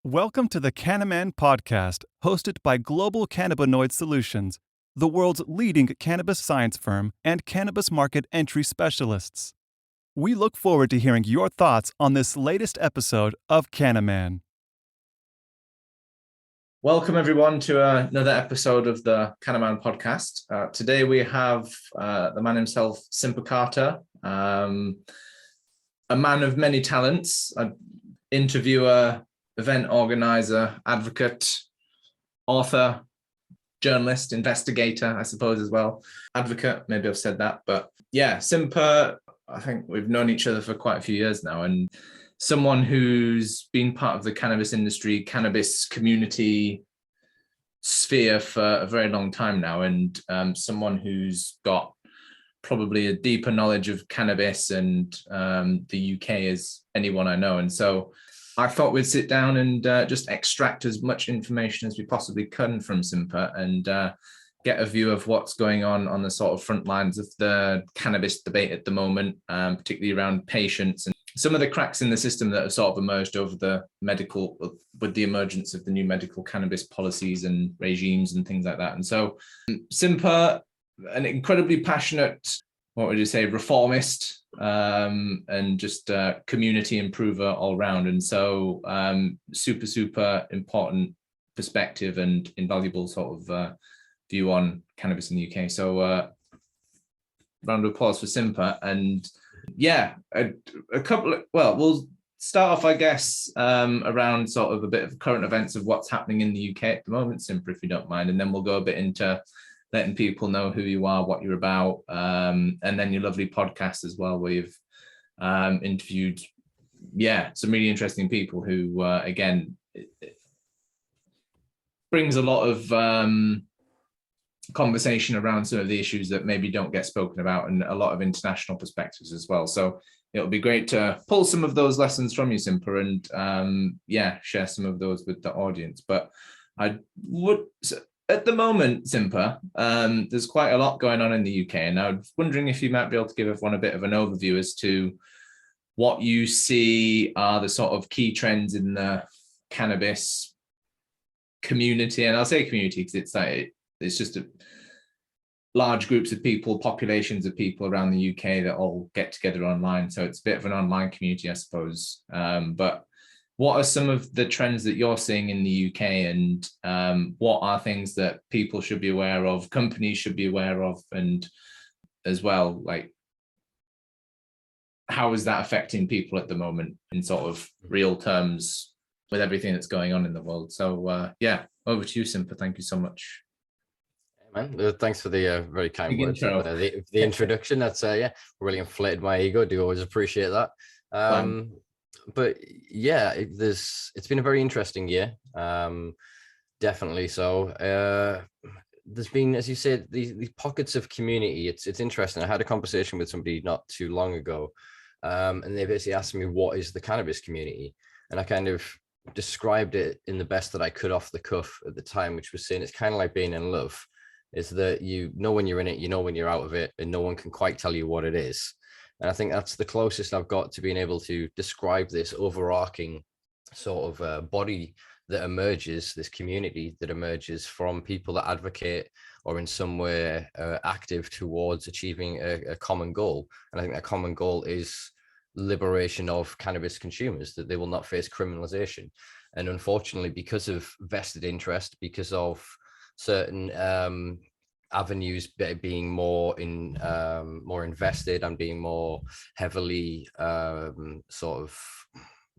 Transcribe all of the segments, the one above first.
Welcome to the Canna-Manual podcast, hosted by Global Cannabinoid Solutions, the world's leading cannabis science firm and cannabis market entry specialists. We look forward to hearing your thoughts on this latest episode of Canna-Manual. Welcome, everyone, to another episode of the Canna-Manual podcast. Today we have the man himself, Simpa Carter, a man of many talents, an interviewer, event organizer, advocate, author, journalist, investigator, I suppose, as well. Advocate, maybe I've said that. But yeah, Simpa, I think we've known each other for quite a few years now, and someone who's been part of the cannabis industry, cannabis community sphere for a very long time now, and someone who's got probably a deeper knowledge of cannabis and the UK as anyone I know. And so I thought we'd sit down and just extract as much information as we possibly can from Simpa and get a view of what's going on the sort of front lines of the cannabis debate at the moment, particularly around patients and some of the cracks in the system that have sort of emerged over with the emergence of the new medical cannabis policies and regimes and things like that. And so Simpa, an incredibly passionate, what would you say, reformist, and just community improver all round. And so super important perspective and invaluable sort of view on cannabis in the UK. So round of applause for Simpa. And yeah, we'll start off, I guess, around sort of a bit of current events of what's happening in the UK at the moment, Simpa, if you don't mind. And then we'll go a bit into letting people know who you are, what you're about, and then your lovely podcast as well, where you've interviewed, some really interesting people who, again, it brings a lot of conversation around some of the issues that maybe don't get spoken about, and a lot of international perspectives as well. So it'll be great to pull some of those lessons from you, Simpa, and share some of those with the audience. But at the moment, Simpa, there's quite a lot going on in the UK, and I was wondering if you might be able to give everyone a bit of an overview as to what you see are the sort of key trends in the cannabis community. And I'll say community because it's just large groups of people, populations of people around the UK that all get together online. So it's a bit of an online community, I suppose. But what are some of the trends that you're seeing in the UK, and what are things that people should be aware of, companies should be aware of, and as well, like, how is that affecting people at the moment in sort of real terms with everything that's going on in the world? So over to you, Simpa. Thank you so much. Hey, man, thanks for the very kind words. The introduction. That's really inflated my ego. Do always appreciate that. But yeah, it's been a very interesting year, definitely. So there's been, as you said, these pockets of community. It's interesting. I had a conversation with somebody not too long ago, and they basically asked me, what is the cannabis community? And I kind of described it in the best that I could off the cuff at the time, which was saying it's kind of like being in love. Is that you know when you're in it, you know when you're out of it, and no one can quite tell you what it is. And I think that's the closest I've got to being able to describe this overarching sort of body that emerges, this community that emerges from people that advocate or in some way active towards achieving a common goal. And I think that common goal is liberation of cannabis consumers, that they will not face criminalization. And unfortunately, because of vested interest, because of certain avenues being more invested and being more heavily sort of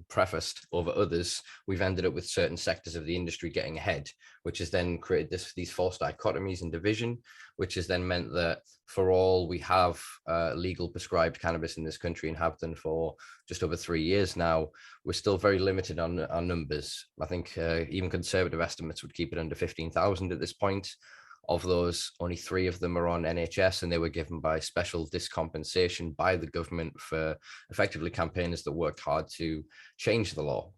prefaced over others, we've ended up with certain sectors of the industry getting ahead, which has then created these false dichotomies and division, which has then meant that for all we have legal prescribed cannabis in this country and have done for just over 3 years now, we're still very limited on our numbers. I think even conservative estimates would keep it under 15,000 at this point. Of those, only 3 of them are on NHS, and they were given by special discompensation by the government for effectively campaigners that worked hard to change the law.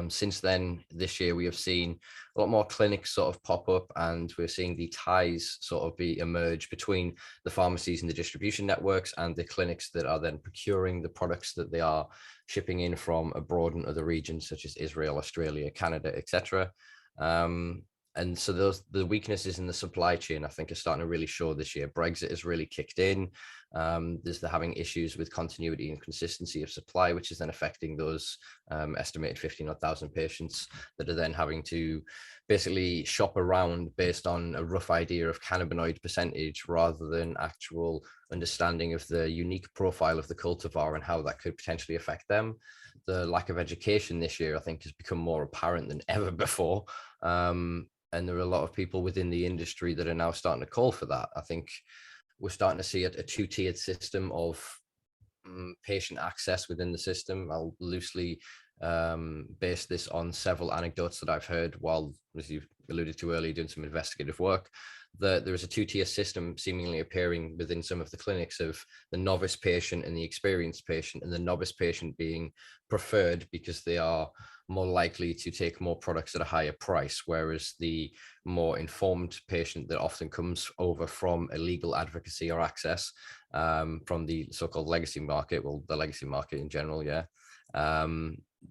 Since then, this year, we have seen a lot more clinics sort of pop up, and we're seeing the ties sort of emerge between the pharmacies and the distribution networks and the clinics that are then procuring the products that they are shipping in from abroad and other regions such as Israel, Australia, Canada, etc. And so the weaknesses in the supply chain, I think, are starting to really show this year. Brexit has really kicked in. They're having issues with continuity and consistency of supply, which is then affecting those estimated 15,000 patients that are then having to basically shop around based on a rough idea of cannabinoid percentage rather than actual understanding of the unique profile of the cultivar and how that could potentially affect them. The lack of education this year, I think, has become more apparent than ever before. And there are a lot of people within the industry that are now starting to call for that. I think we're starting to see a two-tiered system of patient access within the system. I'll loosely base this on several anecdotes that I've heard while, as you alluded to earlier, doing some investigative work. There is a two-tier system seemingly appearing within some of the clinics of the novice patient and the experienced patient, and the novice patient being preferred because they are more likely to take more products at a higher price, whereas the more informed patient that often comes over from illegal advocacy or access from the so-called legacy market, well, the legacy market in general,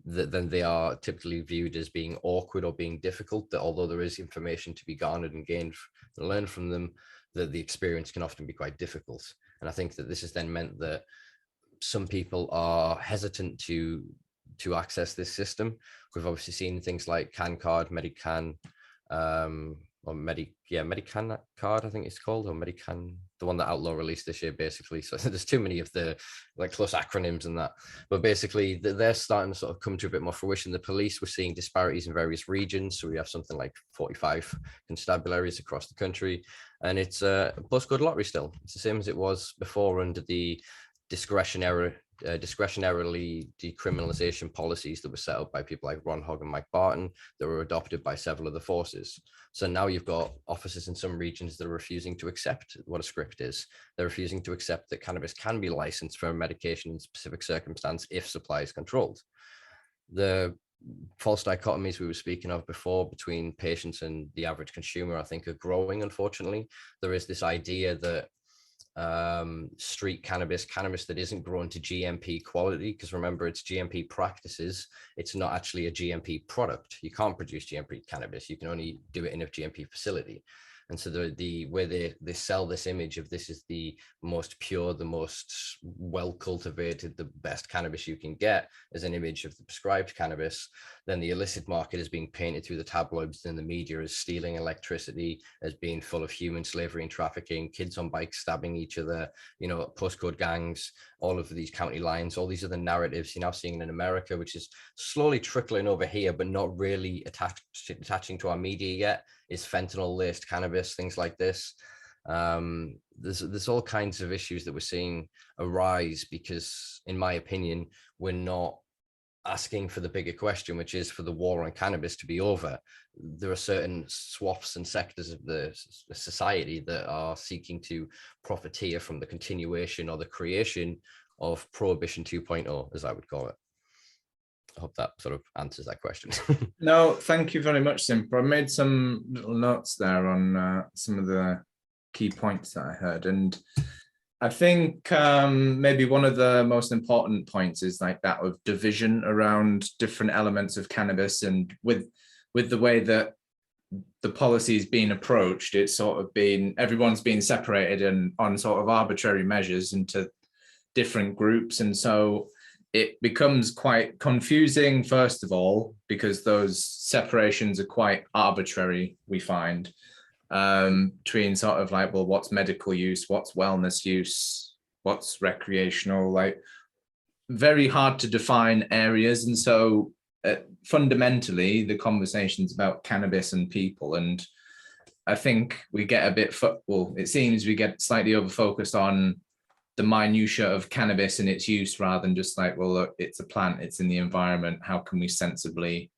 then they are typically viewed as being awkward or being difficult, that although there is information to be garnered and gained and learned from them, that the experience can often be quite difficult. And I think that this has then meant that some people are hesitant to access this system. We've obviously seen things like CanCard, Medican, or Medican card, I think it's called, or Medican, the one that Outlaw released this year, basically. So there's too many of the close acronyms and that, but basically they're starting to sort of come to a bit more fruition. The police, we're seeing disparities in various regions. So we have something like 45 constabularies across the country, and it's a postcode lottery still. It's the same as it was before under the discretionarily decriminalization policies that were set up by people like Ron Hogg and Mike Barton, that were adopted by several other forces. So now you've got officers in some regions that are refusing to accept what a script is. They're refusing to accept that cannabis can be licensed for a medication in specific circumstance if supply is controlled. The false dichotomies we were speaking of before between patients and the average consumer, I think, are growing, unfortunately. There is this idea that street cannabis that isn't grown to GMP quality, because remember, it's GMP practices, it's not actually a GMP product. You can't produce GMP cannabis, you can only do it in a GMP facility. And so the way they sell this image of this is the most pure, the most well cultivated, the best cannabis you can get as an image of the prescribed cannabis, then the illicit market is being painted through the tabloids and the media as stealing electricity, as being full of human slavery and trafficking, kids on bikes stabbing each other, postcode gangs, all of these county lines, all these other narratives you're now seeing in America, which is slowly trickling over here, but not really attaching to our media yet, is fentanyl-laced cannabis, things like this. There's all kinds of issues that we're seeing arise because, in my opinion, we're not asking for the bigger question, which is for the war on cannabis to be over. There are certain swaths and sectors of the society that are seeking to profiteer from the continuation or the creation of Prohibition 2.0, as I would call it. I hope that sort of answers that question. No, thank you very much, Simpa. I made some little notes there on some of the key points that I heard. And I think maybe one of the most important points is like that of division around different elements of cannabis. And with the way that the policy is being approached, it's sort of everyone's being separated and on sort of arbitrary measures into different groups. And so it becomes quite confusing, first of all, because those separations are quite arbitrary, we find, between sort of like, well, what's medical use, what's wellness use, what's recreational, like very hard to define areas. And so fundamentally, the conversation's about cannabis and people. And I think we get a bit, it seems we get slightly over-focused on the minutiae of cannabis and its use, rather than just like, well, look, it's a plant, it's in the environment, how can we sensibly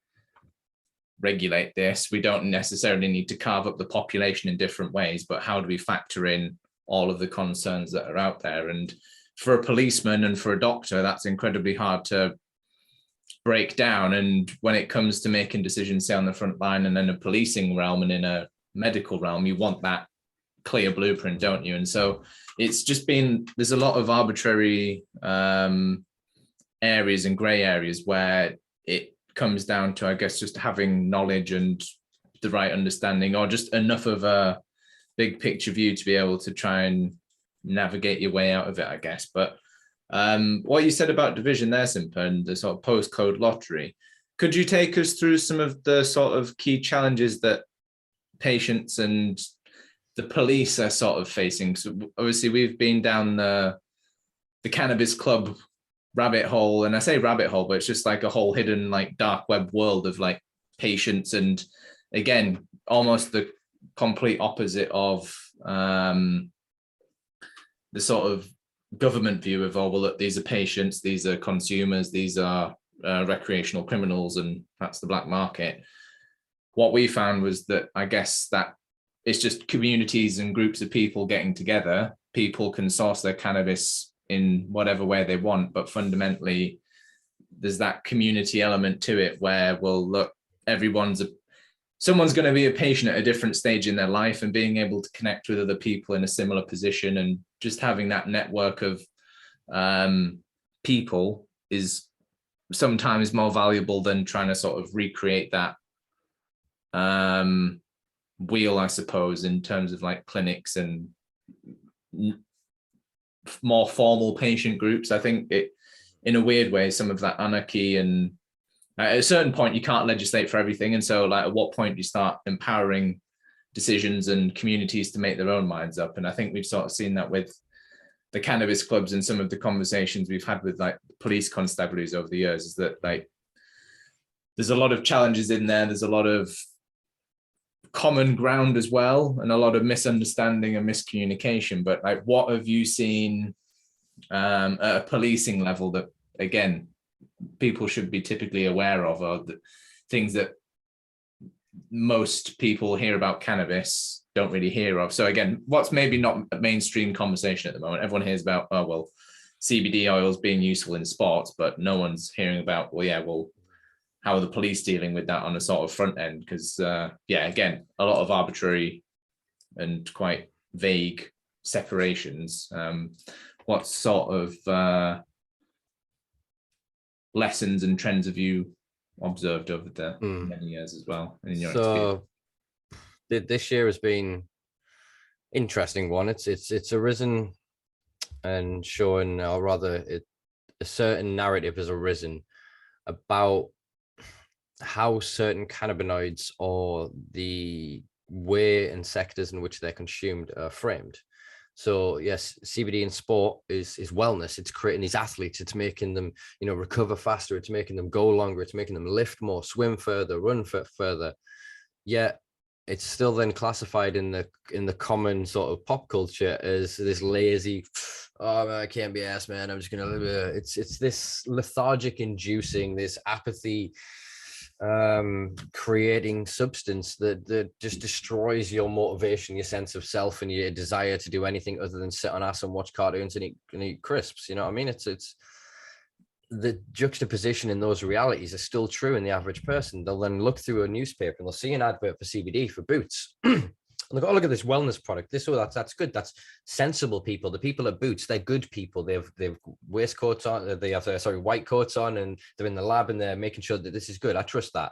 regulate this? We don't necessarily need to carve up the population in different ways, but how do we factor in all of the concerns that are out there? And for a policeman and for a doctor, that's incredibly hard to break down. And when it comes to making decisions, say on the front line and in a policing realm and in a medical realm, you want that clear blueprint, don't you? And so it's just been, there's a lot of arbitrary areas and gray areas where it comes down to, I guess, just having knowledge and the right understanding, or just enough of a big picture view to be able to try and navigate your way out of it, I guess. But what you said about division there, Simpa, and the sort of postcode lottery, could you take us through some of the sort of key challenges that patients and the police are sort of facing? So obviously we've been down the cannabis club rabbit hole, and I say rabbit hole, but it's just like a whole hidden like dark web world of like patients, and again, almost the complete opposite of the sort of government view of, oh, well, look, these are patients, these are consumers, these are recreational criminals, and that's the black market. What we found was that, I guess, that it's just communities and groups of people getting together. People can source their cannabis in whatever way they want, but fundamentally there's that community element to it where, well, look, someone's going to be a patient at a different stage in their life, and being able to connect with other people in a similar position and just having that network of people is sometimes more valuable than trying to sort of recreate that wheel, I suppose, in terms of like clinics and more formal patient groups. I think it, in a weird way, some of that anarchy, and at a certain point you can't legislate for everything, and so like at what point do you start empowering decisions and communities to make their own minds up? And I think we've sort of seen that with the cannabis clubs and some of the conversations we've had with like police constabularies over the years, is that like there's a lot of challenges in there, there's a lot of common ground as well, and a lot of misunderstanding and miscommunication. But like, what have you seen at a policing level that, again, people should be typically aware of, or the things that most people hear about cannabis don't really hear of? So again, what's maybe not a mainstream conversation at the moment? Everyone hears about, oh, well, CBD oils being useful in sports, but no one's hearing about, well, yeah, well, how are the police dealing with that on a sort of front end? Because yeah, again, a lot of arbitrary and quite vague separations. What sort of lessons and trends have you observed over the many years as well in your experience? This year has been interesting one. It's arisen and showing, or rather a certain narrative has arisen about how certain cannabinoids, or the way and sectors in which they're consumed, are framed. So yes, CBD in sport is wellness. It's creating these athletes. It's making them, recover faster. It's making them go longer. It's making them lift more, swim further, run further. Yet it's still then classified in the common sort of pop culture as this lazy, oh man, I can't be asked, man, I'm just gonna live it. It's this lethargic inducing, this apathy creating substance that just destroys your motivation, your sense of self, and your desire to do anything other than sit on ass and watch cartoons and eat crisps. You know what I mean? It's the juxtaposition in those realities are still true in the average person. They'll then look through a newspaper and they'll see an advert for CBD for boots. And they've got, oh, look at this wellness product. That's good. That's sensible people. The people at Boots, they're good people. They've waistcoats on. They have white coats on, and they're in the lab and they're making sure that this is good. I trust that.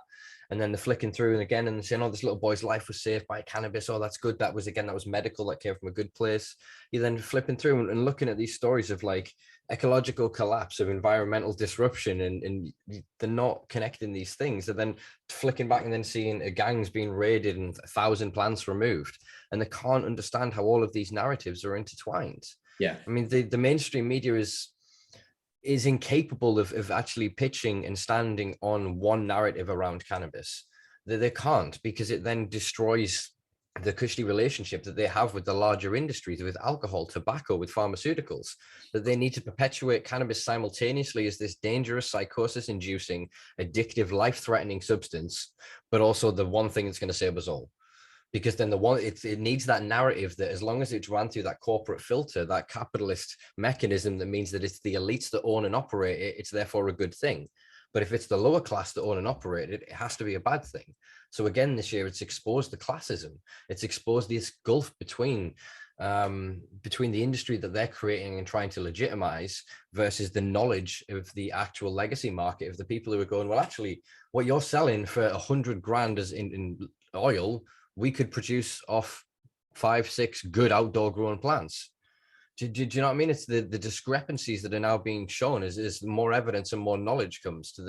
And then they're flicking through and again, and they're saying, oh, this little boy's life was saved by cannabis. Oh, that's good. That was medical. That came from a good place. You're then flipping through and looking at these stories of like ecological collapse, of environmental disruption, and they're not connecting these things. They're then flicking back and then seeing a gang's being raided and 1,000 plants removed, and they can't understand how all of these narratives are intertwined. Yeah, I mean, the mainstream media is incapable of actually pitching and standing on one narrative around cannabis. They can't, because it then destroys the cushy relationship that they have with the larger industries, with alcohol, tobacco, with pharmaceuticals, that they need to perpetuate cannabis simultaneously as this dangerous, psychosis-inducing, addictive, life-threatening substance, but also the one thing that's going to save us all. Because then it needs that narrative that, as long as it's run through that corporate filter, that capitalist mechanism that means that it's the elites that own and operate it, it's therefore a good thing. But if it's the lower class that own and operate it, it has to be a bad thing. So again, this year it's exposed the classism. It's exposed this gulf between the industry that they're creating and trying to legitimize versus the knowledge of the actual legacy market of the people who are going, well, actually, what you're selling for 100 grand as in oil, we could produce off 5-6 good outdoor grown plants. Do you know what I mean? It's the discrepancies that are now being shown as more evidence and more knowledge comes to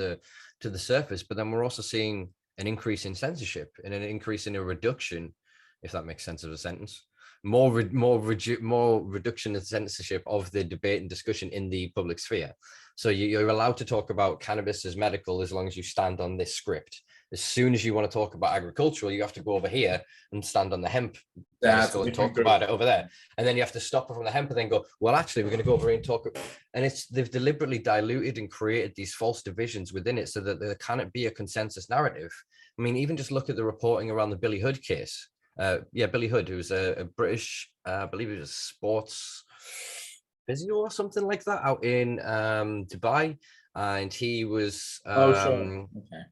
the surface. But then we're also seeing an increase in censorship and an increase in a reduction, if that makes sense of a sentence, more reduction in censorship of the debate and discussion in the public sphere. So you're allowed to talk about cannabis as medical as long as you stand on this script. As soon as you want to talk about agricultural, you have to go over here and stand on the hemp pedestal and talk about it over there. And then you have to stop from the hemp and then go, well, actually, we're going to go over here and talk. And they've deliberately diluted and created these false divisions within it so that there cannot be a consensus narrative. I mean, even just look at the reporting around the Billy Hood case. Billy Hood, who's a British, I believe he was a sports physio or something like that out in Dubai. And he was he was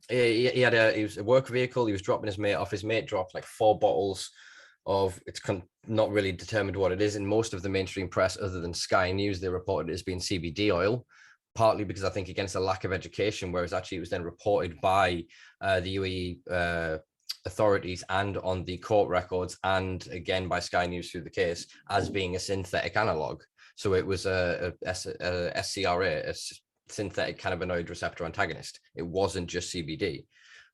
a work vehicle. He was dropping his mate off. His mate dropped like 4 bottles of, it's not really determined what it is in most of the mainstream press other than Sky News. They reported it as being CBD oil, partly because I think against a lack of education, whereas actually it was then reported by the UAE authorities and on the court records and again by Sky News through the case as being a synthetic analog. So it was a SCRA, a synthetic cannabinoid receptor antagonist. It wasn't just CBD.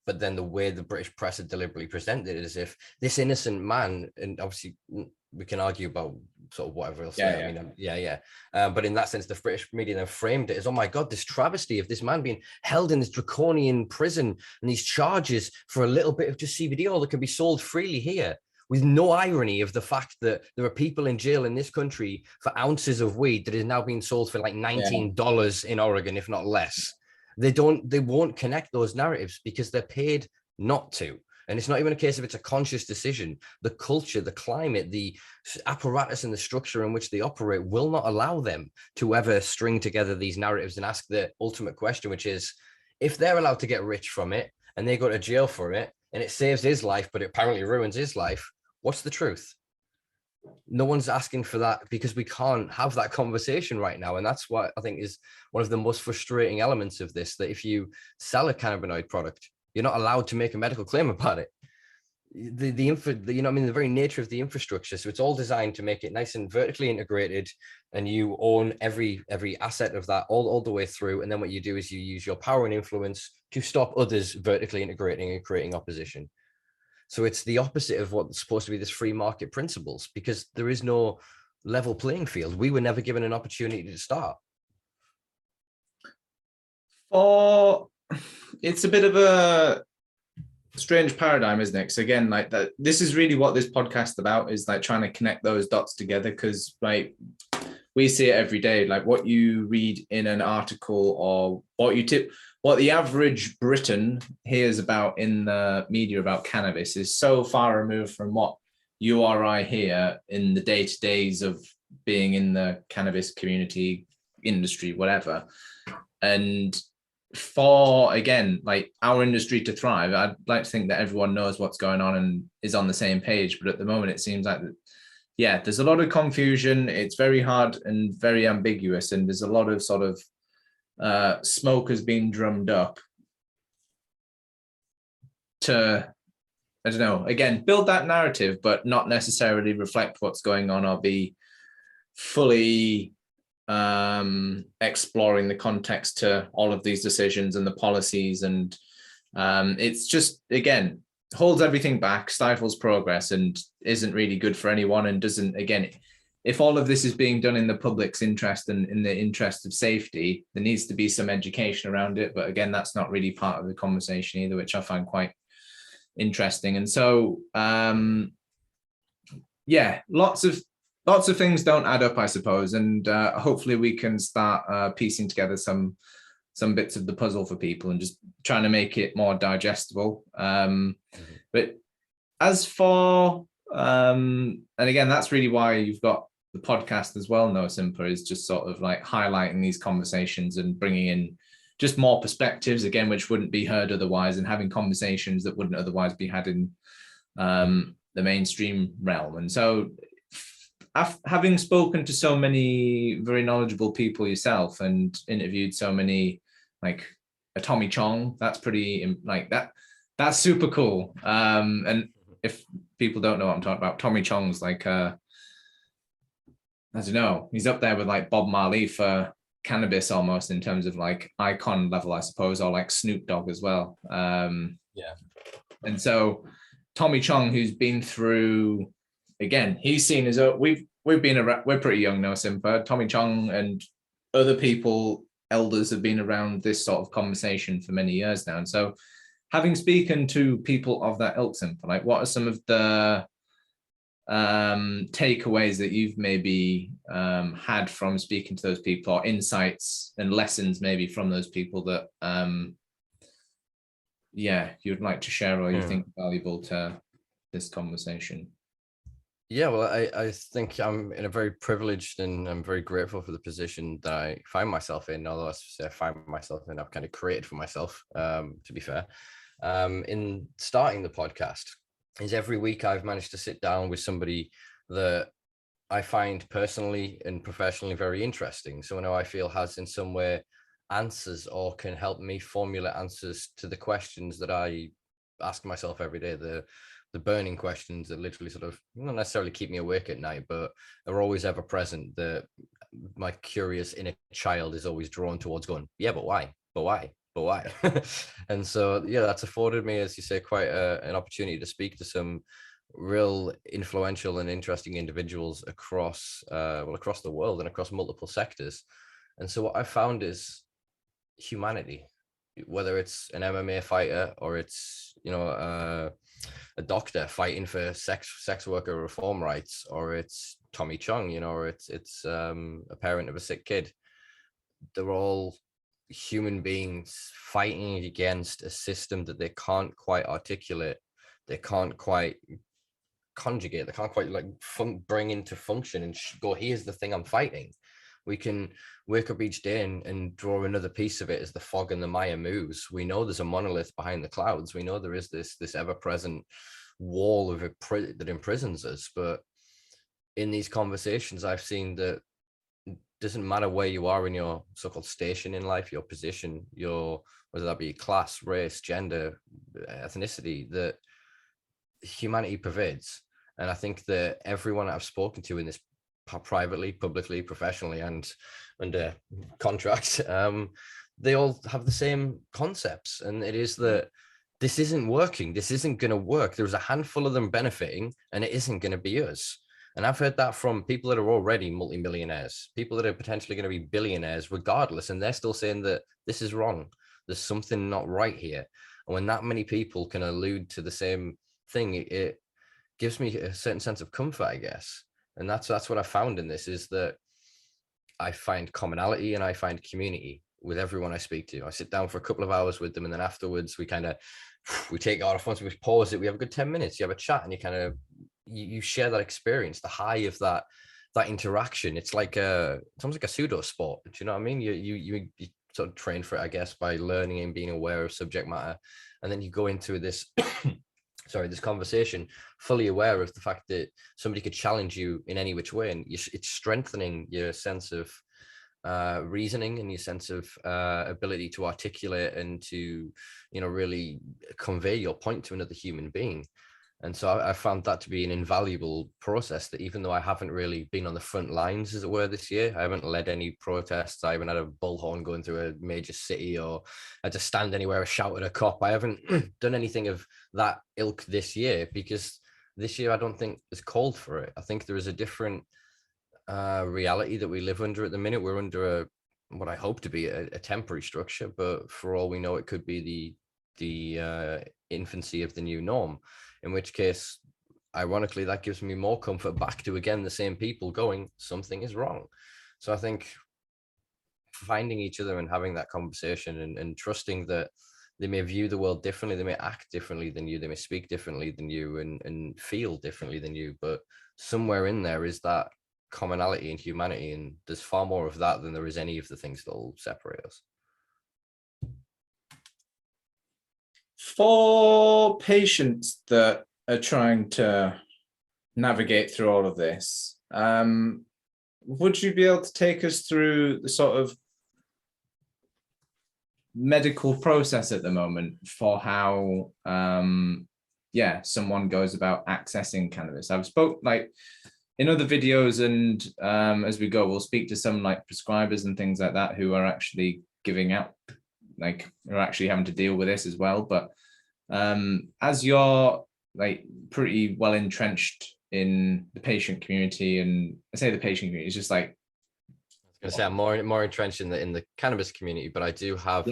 But then the way the British press had deliberately presented it as if this innocent man, and obviously we can argue about sort of whatever else. But in that sense, the British media then framed it as, oh my God, this travesty of this man being held in this draconian prison and these charges for a little bit of just CBD oil that can be sold freely here, with no irony of the fact that there are people in jail in this country for ounces of weed that is now being sold for like $19 in Oregon, if not less. They won't connect those narratives because they're paid not to. And it's not even a case of it's a conscious decision. The culture, the climate, the apparatus and the structure in which they operate will not allow them to ever string together these narratives and ask the ultimate question, which is, if they're allowed to get rich from it and they go to jail for it and it saves his life, but it apparently ruins his life, what's the truth? No one's asking for that because we can't have that conversation right now. And that's what I think is one of the most frustrating elements of this, that if you sell a cannabinoid product, you're not allowed to make a medical claim about it. The very nature of the infrastructure. So it's all designed to make it nice and vertically integrated, and you own every asset of that all the way through. And then what you do is you use your power and influence to stop others vertically integrating and creating opposition. So it's the opposite of what's supposed to be this free market principles, because there is no level playing field. We were never given an opportunity to start. It's a bit of a strange paradigm, isn't it? Because again, like that, this is really what this podcast is about, is like trying to connect those dots together, because like we see it every day, like what you read in an article or what the average Briton hears about in the media about cannabis is so far removed from what you or I hear in the day-to-days of being in the cannabis community, industry, whatever. And for, again, like our industry to thrive, I'd like to think that everyone knows what's going on and is on the same page. But at the moment, it seems like there's a lot of confusion. It's very hard and very ambiguous. And there's a lot of sort of smoke has been drummed up to, I don't know, again, build that narrative, but not necessarily reflect what's going on or be fully exploring the context to all of these decisions and the policies. And it's just, again, holds everything back, stifles progress, and isn't really good for anyone, and doesn't, again, if all of this is being done in the public's interest and in the interest of safety, there needs to be some education around it. But again, that's not really part of the conversation either, which I find quite interesting. And so, lots of things don't add up, I suppose. And hopefully we can start piecing together some bits of the puzzle for people and just trying to make it more digestible. But as for, and again, that's really why you've got the podcast as well, No Simpa, is just sort of like highlighting these conversations and bringing in just more perspectives again, which wouldn't be heard otherwise, and having conversations that wouldn't otherwise be had in the mainstream realm. And so having spoken to so many very knowledgeable people yourself and interviewed so many, like a Tommy Chong, that's pretty like that's super cool. And if people don't know what I'm talking about, Tommy Chong's like I don't know, he's up there with like Bob Marley for cannabis almost, in terms of like icon level, I suppose, or like Snoop Dogg as well. Yeah. And so Tommy Chong, who's been through, again, he's seen as we're pretty young now, Simpa. Tommy Chong and other people, elders, have been around this sort of conversation for many years now. And so having spoken to people of that ilk, Simpa, like what are some of the takeaways that you've maybe had from speaking to those people, or insights and lessons maybe from those people that you'd like to share, or you think valuable to this conversation? Yeah, well, I think I'm in a very privileged, and I'm very grateful for the position that I find myself in, although I find myself in, I've kind of created for myself, to be fair, in starting the podcast. Is every week I've managed to sit down with somebody that I find personally and professionally very interesting. Someone who I feel has in some way answers, or can help me formulate answers to the questions that I ask myself every day, the burning questions that literally sort of not necessarily keep me awake at night, but are always ever present, that my curious inner child is always drawn towards going, yeah, but why? But why? But why? And so, yeah, that's afforded me, as you say, quite an opportunity to speak to some real influential and interesting individuals across the world and across multiple sectors. And so what I found is humanity, whether it's an MMA fighter, or it's, a doctor fighting for sex worker reform rights, or it's Tommy Chong, or it's a parent of a sick kid. They're all human beings fighting against a system that they can't quite articulate, they can't quite conjugate, they can't quite like bring into function and go, here's the thing I'm fighting. We can wake up each day and draw another piece of it as the fog and the Maya moves. We know there's a monolith behind the clouds. We know there is this ever-present wall of that imprisons us. But in these conversations, I've seen that it doesn't matter where you are in your so-called station in life, your position, whether that be class, race, gender, ethnicity, that humanity pervades. And I think that everyone I've spoken to in this, privately, publicly, professionally, and under contract, they all have the same concepts. And it is that this isn't working. This isn't going to work. There's a handful of them benefiting, and it isn't going to be us. And I've heard that from people that are already multimillionaires, people that are potentially going to be billionaires regardless. And they're still saying that this is wrong. There's something not right here. And when that many people can allude to the same thing, it gives me a certain sense of comfort, I guess. And that's what I found in this, is that I find commonality and I find community with everyone I speak to. I sit down for a couple of hours with them, and then afterwards we take it off once, we pause it, we have a good 10 minutes, you have a chat, and you share that experience, the high of that interaction. It's like it's almost like a pseudo sport. Do you know what I mean? You sort of train for it, I guess, by learning and being aware of subject matter, and then you go into this this conversation fully aware of the fact that somebody could challenge you in any which way, and it's strengthening your sense of reasoning and your sense of ability to articulate and to really convey your point to another human being. And so I found that to be an invaluable process, that even though I haven't really been on the front lines, as it were, this year, I haven't led any protests, I haven't had a bullhorn going through a major city, or had to stand anywhere or shout at a cop. I haven't done anything of that ilk this year, because this year I don't think is called for it. I think there is a different reality that we live under at the minute. We're under what I hope to be a temporary structure, but for all we know, it could be the infancy of the new norm, in which case, ironically, that gives me more comfort back to, again, the same people going, something is wrong. So I think finding each other and having that conversation, and trusting that they may view the world differently, they may act differently than you, they may speak differently than you, and feel differently than you, but somewhere in there is that commonality and humanity, and there's far more of that than there is any of the things that will separate us. For patients that are trying to navigate through all of this, would you be able to take us through the sort of medical process at the moment for how someone goes about accessing cannabis? I've spoke like in other videos, and as we go, we'll speak to some like prescribers and things like that who are actually giving out, like are actually having to deal with this as well. But as you're like pretty well entrenched in the patient community, and I say the patient community, it's just like, I was going to say I'm more entrenched in the cannabis community, but I do have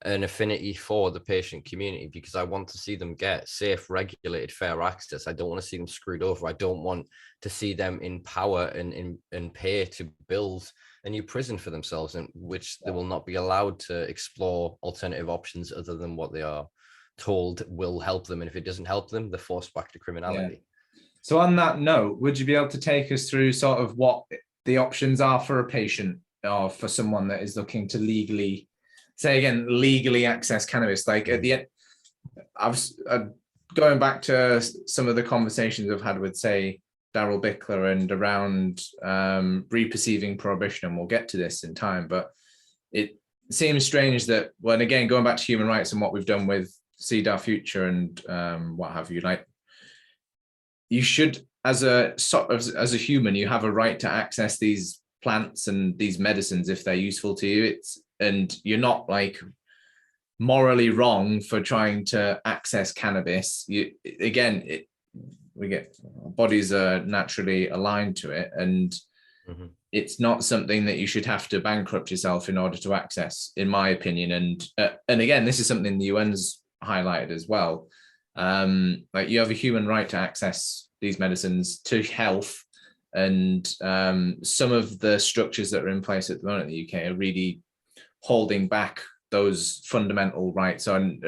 an affinity for the patient community because I want to see them get safe, regulated, fair access. I don't want to see them screwed over. I don't want to see them in power and pay to build a new prison for themselves, in which they will not be allowed to explore alternative options other than what they are told will help them. And if it doesn't help them, they're forced back to criminality. So on that note, would you be able to take us through sort of what the options are for a patient or for someone that is looking to legally access cannabis? Like at the end, I was going back to some of the conversations I've had with, say, Daryl Bickler and around reperceiving prohibition, and we'll get to this in time, but it seems strange that when, again, going back to human rights and what we've done with Seed Our Future and what have you, like you should, as a human, you have a right to access these plants and these medicines if they're useful to you. And you're not like morally wrong for trying to access cannabis. Bodies are naturally aligned to it, and it's not something that you should have to bankrupt yourself in order to access, in my opinion. And again, this is something the UN's highlighted as well. Like you have a human right to access these medicines to health, and some of the structures that are in place at the moment in the UK are really holding back those fundamental rights on,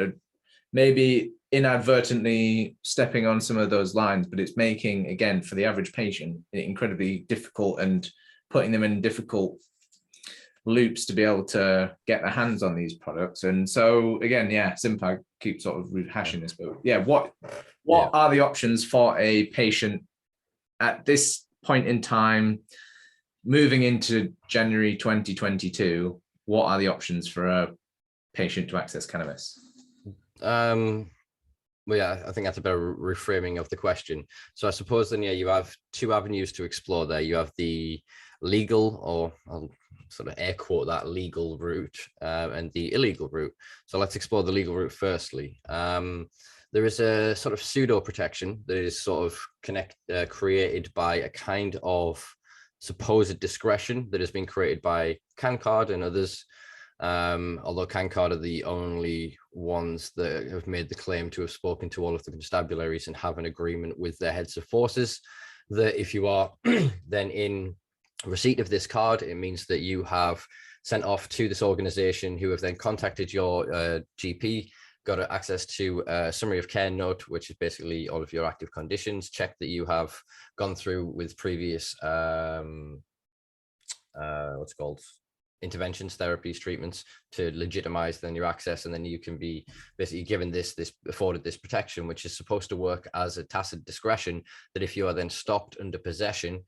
maybe inadvertently stepping on some of those lines, but it's making, again, for the average patient, it incredibly difficult and putting them in difficult loops to be able to get their hands on these products. And so again, Simpa keeps sort of rehashing this, but what are the options for a patient at this point in time, moving into January 2022? What are the options for a patient to access cannabis? Well, yeah, I think that's a better reframing of the question. So I suppose then, you have two avenues to explore there. You have the legal, or I'll sort of air quote that, legal route, and the illegal route. So let's explore the legal route firstly. There is a sort of pseudo protection that is sort of created by a kind of supposed discretion that has been created by CanCard and others. Although CanCard are the only ones that have made the claim to have spoken to all of the constabularies and have an agreement with their heads of forces, that if you are then in receipt of this card, it means that you have sent off to this organization, who have then contacted your GP, got access to a summary of care note, which is basically all of your active conditions, check that you have gone through with previous interventions, therapies, treatments, to legitimize then your access, and then you can be basically given afforded this protection, which is supposed to work as a tacit discretion, that if you are then stopped under possession,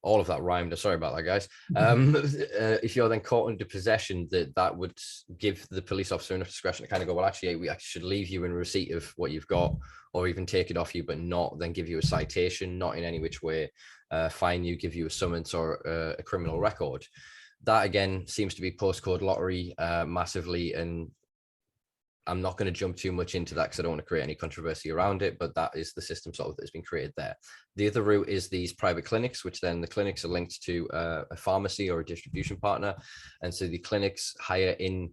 all of that rhymed, sorry about that, guys. If you're then caught under possession, that would give the police officer enough discretion to kind of go, well, actually, we actually should leave you in receipt of what you've got, or even take it off you, but not then give you a citation, not in any which way fine you, give you a summons or a criminal record. That, again, seems to be postcode lottery massively, and I'm not going to jump too much into that because I don't want to create any controversy around it, but that is the system sort of that's been created there. The other route is these private clinics, which then the clinics are linked to a pharmacy or a distribution partner. And so the clinics hire in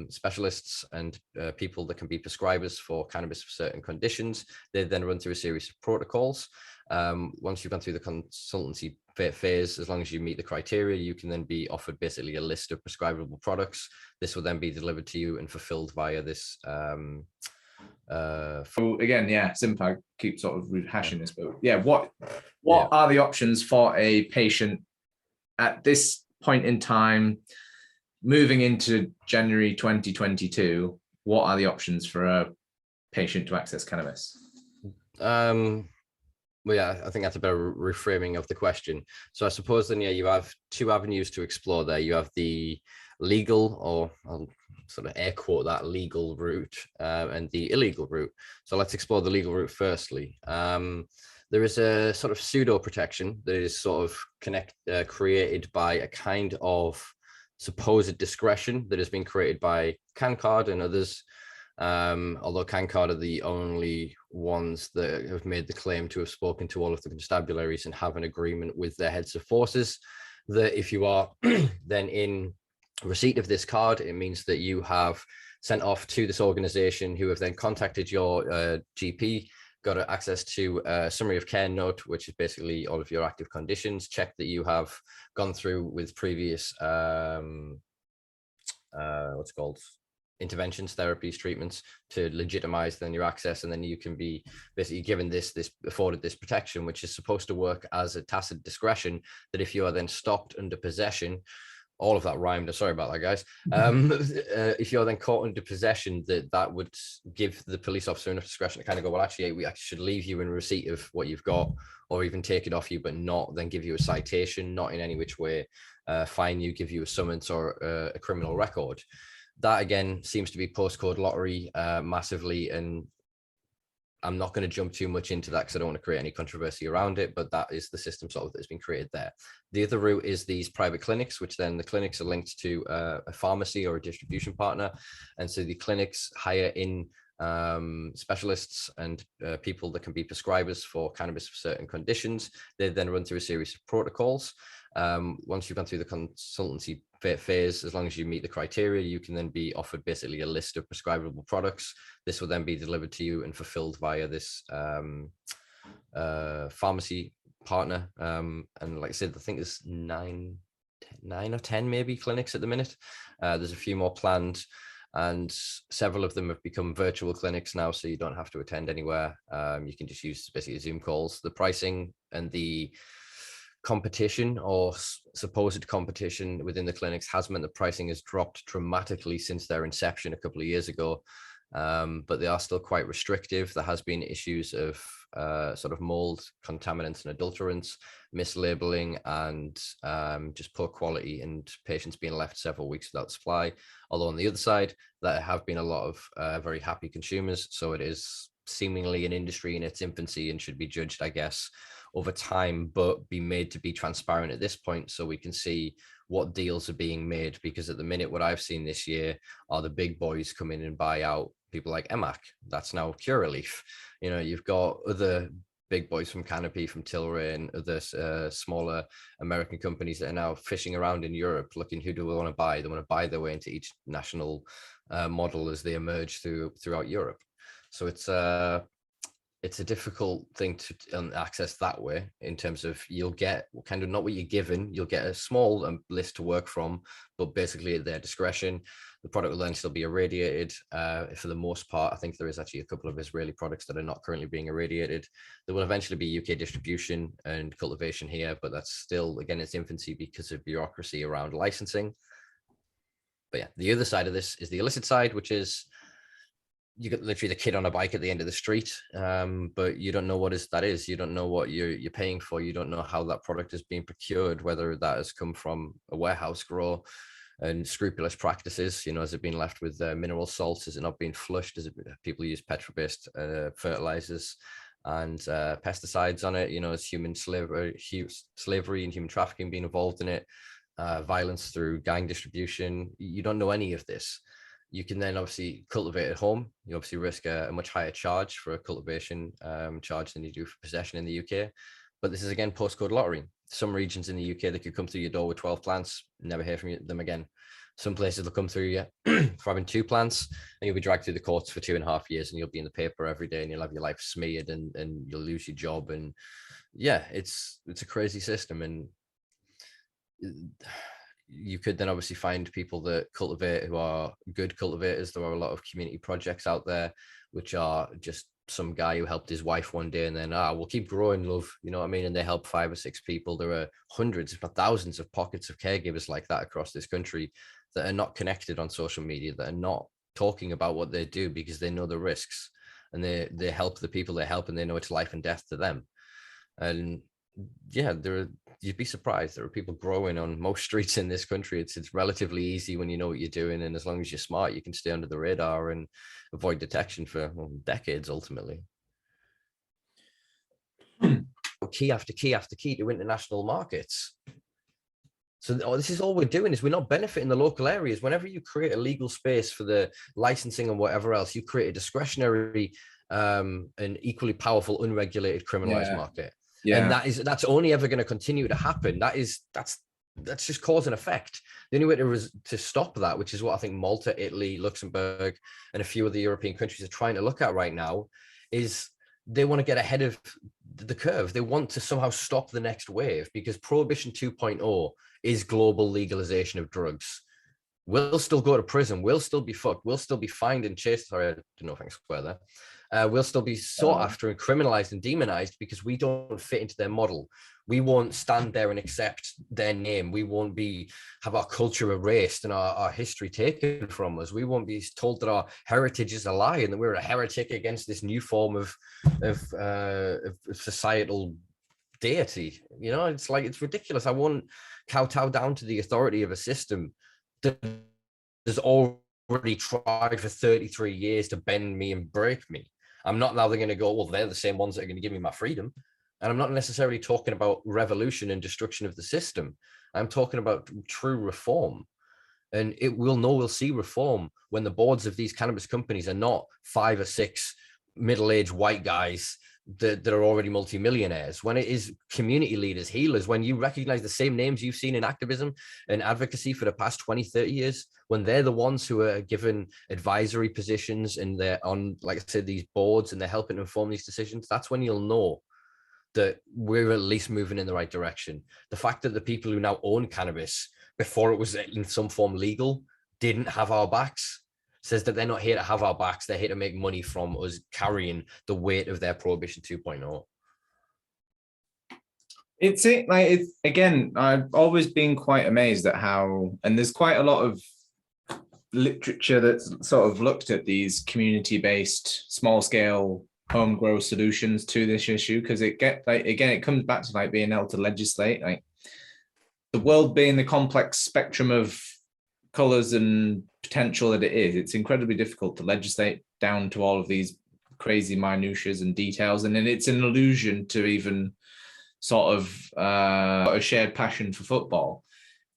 specialists and people that can be prescribers for cannabis for certain conditions. They then run through a series of protocols. Once you've gone through the consultancy phase, as long as you meet the criteria, you can then be offered basically a list of prescribable products. This will then be delivered to you and fulfilled via this. So again, Simpa keeps sort of rehashing this, but what are the options for a patient at this point in time, moving into January 2022? what are the options for a patient to access cannabis? Well, yeah, I think that's a better reframing of the question. So I suppose then, yeah, you have two avenues to explore there. You have the legal, or I'll sort of air quote that, legal route, and the illegal route. So let's explore the legal route firstly. There is a sort of pseudo protection that is sort of created by a kind of supposed discretion that has been created by CanCard and others. Although CanCard are the only ones that have made the claim to have spoken to all of the constabularies and have an agreement with their heads of forces, that if you are then in receipt of this card, it means that you have sent off to this organization, who have then contacted your GP, got access to a summary of care note, which is basically all of your active conditions, check that you have gone through with previous what's called interventions, therapies, treatments, to legitimize then your access, and then you can be basically given this afforded this protection, which is supposed to work as a tacit discretion, that if you are then stopped under possession, all of that rhymed, sorry about that, guys. If you're then caught under possession, that would give the police officer enough discretion to kind of go, well, actually, we actually should leave you in receipt of what you've got, or even take it off you, but not then give you a citation, not in any which way fine you, give you a summons or a criminal record. That again seems to be postcode lottery massively, and I'm not going to jump too much into that because I don't want to create any controversy around it, but that is the system sort of that's been created there. The other route is these private clinics, which then the clinics are linked to a pharmacy or a distribution partner. And so the clinics hire in specialists and people that can be prescribers for cannabis for certain conditions. They then run through a series of protocols. Once you've gone through the consultancy phase, as long as you meet the criteria, you can then be offered basically a list of prescribable products. This will then be delivered to you and fulfilled via this pharmacy partner. And like I said, I think there's nine or 10 maybe clinics at the minute. There's a few more planned, and several of them have become virtual clinics now, so you don't have to attend anywhere. You can just use basically Zoom calls. The pricing and the competition, or supposed competition, within the clinics has meant the pricing has dropped dramatically since their inception a couple of years ago, but they are still quite restrictive. There has been issues of sort of mold, contaminants and adulterants, mislabeling, and just poor quality, and patients being left several weeks without supply. Although on the other side, there have been a lot of very happy consumers, so it is seemingly an industry in its infancy and should be judged, I guess, over time, but be made to be transparent at this point, so we can see what deals are being made. Because at the minute, what I've seen this year are the big boys come in and buy out people like Emac. That's now Curaleaf. You know, you've got other big boys from Canopy, from Tilray, and other smaller American companies that are now fishing around in Europe, looking who do we want to buy. They want to buy their way into each national model as they emerge throughout Europe. So it's a difficult thing to access that way, in terms of you'll get kind of not what you're given. You'll get a small list to work from, but basically at their discretion. The product will then still be irradiated. For the most part, I think there is actually a couple of Israeli products that are not currently being irradiated. There will eventually be UK distribution and cultivation here, but that's still, again, its infancy because of bureaucracy around licensing. But yeah, the other side of this is the illicit side, which is you get literally the kid on a bike at the end of the street, but you don't know what that is. You don't know what you're paying for. You don't know how that product is being procured, whether that has come from a warehouse grow and scrupulous practices. You know, has it been left with mineral salts? Has it not been flushed? People use petrol-based fertilizers and pesticides on it? You know, is human slavery and human trafficking being involved in it? Violence through gang distribution? You don't know any of this. You can then obviously cultivate at home. You obviously risk a much higher charge for a cultivation charge than you do for possession in the UK. But this is, again, postcode lottery. Some regions in the UK, they could come through your door with 12 plants, never hear from them again. Some places they'll come through you for having 2 plants, and you'll be dragged through the courts for 2.5 years, and you'll be in the paper every day, and you'll have your life smeared, and you'll lose your job. And yeah, it's a crazy system. And you could then obviously find people that cultivate who are good cultivators. There are a lot of community projects out there, which are just some guy who helped his wife one day and then, we'll keep growing, love. You know what I mean? And they help 5 or 6 people. There are hundreds, if not thousands, of pockets of caregivers like that across this country that are not connected on social media, that are not talking about what they do because they know the risks, and they help the people they help, and they know it's life and death to them. And yeah, you'd be surprised. There are people growing on most streets in this country. It's relatively easy when you know what you're doing, and as long as you're smart, you can stay under the radar and avoid detection for decades ultimately. Key after key after key to international markets. So this is all we're doing, is we're not benefiting the local areas. Whenever you create a legal space for the licensing and whatever else, you create a discretionary and equally powerful unregulated criminalized market. And that's only ever going to continue to happen. That's just cause and effect. The only way to stop that, which is what I think Malta, Italy, Luxembourg, and a few of the European countries are trying to look at right now, is they want to get ahead of the curve. They want to somehow stop the next wave, because Prohibition 2.0 is global legalization of drugs. We'll still go to prison. We'll still be fucked. We'll still be fined and chased. Sorry, I don't know if I can swear there. We'll still be sought after and criminalized and demonized because we don't fit into their model. We won't stand there and accept their name. We won't have our culture erased and our history taken from us. We won't be told that our heritage is a lie and that we're a heretic against this new form of societal deity. You know, it's ridiculous. I won't kowtow down to the authority of a system that has already tried for 33 years to bend me and break me. I'm not now going to go, well, they're the same ones that are going to give me my freedom. And I'm not necessarily talking about revolution and destruction of the system. I'm talking about true reform. And we'll see reform when the boards of these cannabis companies are not 5 or 6 middle-aged white guys that are already multimillionaires, when it is community leaders, healers, when you recognize the same names you've seen in activism and advocacy for the past 20, 30 years, when they're the ones who are given advisory positions and they're on, like I said, these boards, and they're helping to inform these decisions, that's when you'll know that we're at least moving in the right direction. The fact that the people who now own cannabis, before it was in some form legal, didn't have our backs, says that they're not here to have our backs. They're here to make money from us carrying the weight of their Prohibition 2.0. Again, I've always been quite amazed at how, and there's quite a lot of literature that's sort of looked at these community-based, small-scale, home-grow solutions to this issue, because it comes back to being able to legislate, the world being the complex spectrum of colors and potential that it is. It's incredibly difficult to legislate down to all of these crazy minutiae and details, and then it's an illusion to even sort of a shared passion for football.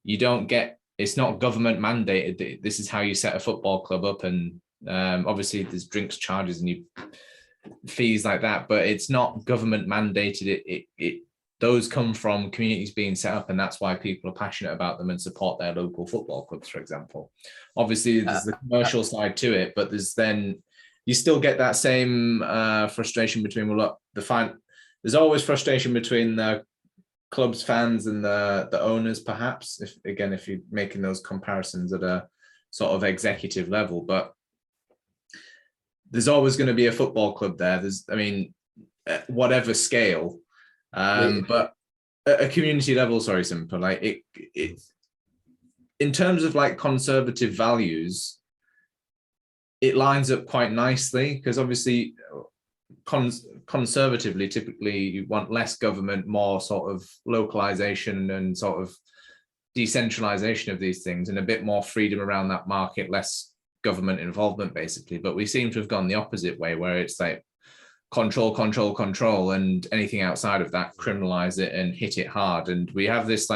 It's not government mandated. This is how you set a football club up, and obviously there's drinks charges and fees like that, but it's not government mandated. Those come from communities being set up, and that's why people are passionate about them and support their local football clubs, for example. Obviously, there's the commercial side to it, but you still get that same frustration between, there's always frustration between the club's fans and the owners, perhaps, if you're making those comparisons at a sort of executive level, but there's always going to be a football club there. At whatever scale. But at a community level, Simpa, in terms of conservative values, it lines up quite nicely, because obviously conservatively, typically you want less government, more sort of localization and sort of decentralization of these things, and a bit more freedom around that market, less government involvement, basically. But we seem to have gone the opposite way, where it's control, and anything outside of that, criminalize it and hit it hard. And we have this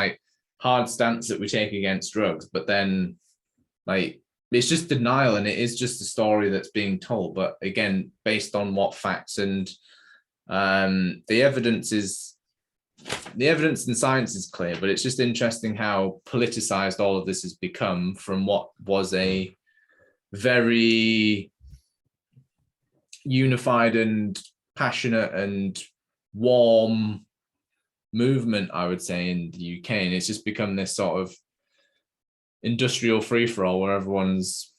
hard stance that we take against drugs, but then it's just denial, and it is just a story that's being told, but again, based on what facts. And the evidence and science is clear, but it's just interesting how politicized all of this has become from what was a very unified and passionate and warm movement, I would say, in the UK. And it's just become this sort of industrial free-for-all where everyone's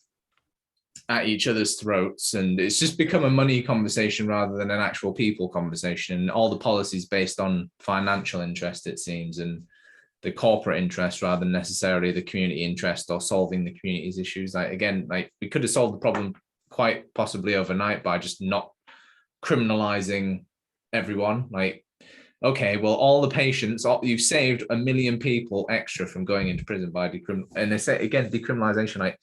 at each other's throats, and it's just become a money conversation rather than an actual people conversation. And all the policies based on financial interest, it seems. And the corporate interest rather than necessarily the community interest or solving the community's issues. Like, again, like we could have solved the problem quite possibly overnight by just not criminalizing everyone. Like, okay, well, all the patients, you've saved 1 million people extra from going into prison by and they say again, decriminalization, like,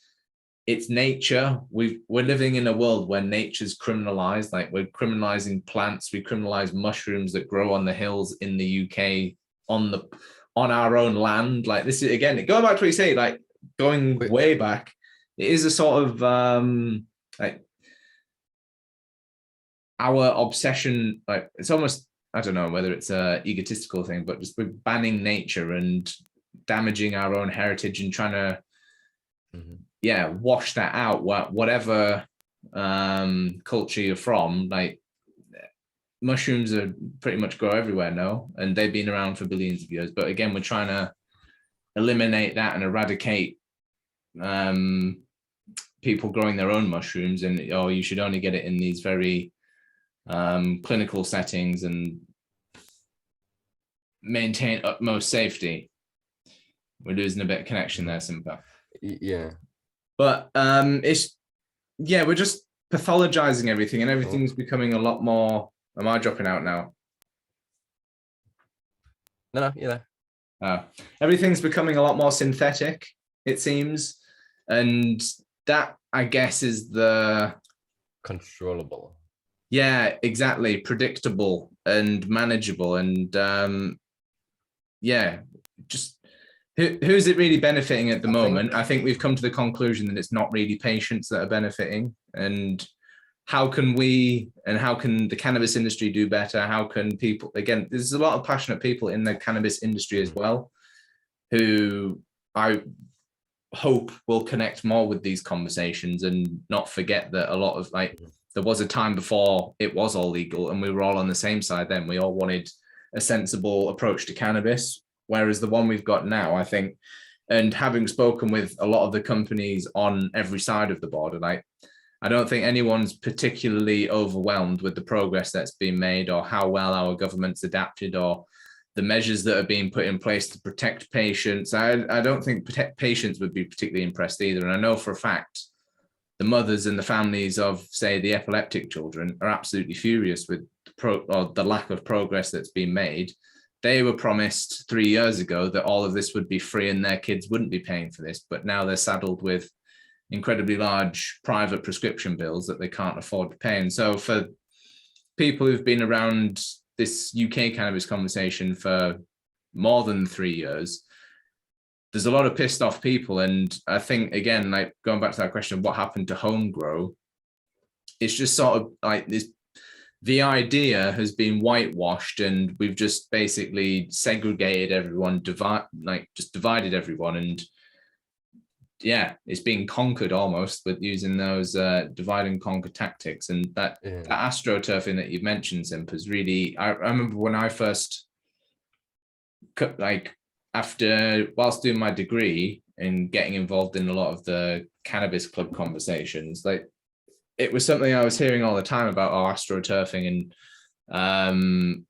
it's nature. We're living in a world where nature's criminalized. Like, we're criminalizing plants, we criminalize mushrooms that grow on the hills in the UK on our own land. Like, this is, again, going back to what you say, like going way back, it is a sort of like our obsession. Like, it's almost, I don't know whether it's a egotistical thing, but just we're banning nature and damaging our own heritage and trying to wash that out. Whatever culture you're from, like, mushrooms are pretty much grow everywhere now, and they've been around for billions of years. But again, we're trying to eliminate that and eradicate people growing their own mushrooms, and you should only get it in these very clinical settings and maintain utmost safety. We're losing a bit of connection there, Simpa. Yeah. But we're just pathologizing everything, and everything's becoming a lot more. Am I dropping out now? No, you're there. Everything's becoming a lot more synthetic, it seems. And that, I guess, is the controllable. Yeah, exactly. Predictable and manageable. And just who's it really benefiting at the moment? I think we've come to the conclusion that it's not really patients that are benefiting. And how can we and how can the cannabis industry do better? How can people, again, there's a lot of passionate people in the cannabis industry as well, who I hope will connect more with these conversations and not forget that a lot of, like, there was a time before it was all legal and we were all on the same side then. We all wanted a sensible approach to cannabis, whereas the one we've got now, I think, and having spoken with a lot of the companies on every side of the border, like, I don't think anyone's particularly overwhelmed with the progress that's been made or how well our government's adapted or the measures that are being put in place to protect patients. I don't think patients would be particularly impressed either. And I know for a fact the mothers and the families of, say, the epileptic children are absolutely furious with the lack of progress that's been made. They were promised 3 years ago that all of this would be free and their kids wouldn't be paying for this, but now they're saddled with incredibly large private prescription bills that they can't afford to pay. And so for people who've been around this UK cannabis conversation for more than 3 years, there's a lot of pissed off people. And I think, again, like going back to that question of what happened to home grow, it's just sort of like this, the idea has been whitewashed and we've just basically segregated everyone, divided everyone. And yeah, it's being conquered almost with using those divide and conquer tactics. And that astroturfing that you mentioned, Simp, is really, I remember when I first, whilst doing my degree and getting involved in a lot of the cannabis club conversations, like, it was something I was hearing all the time about astroturfing. And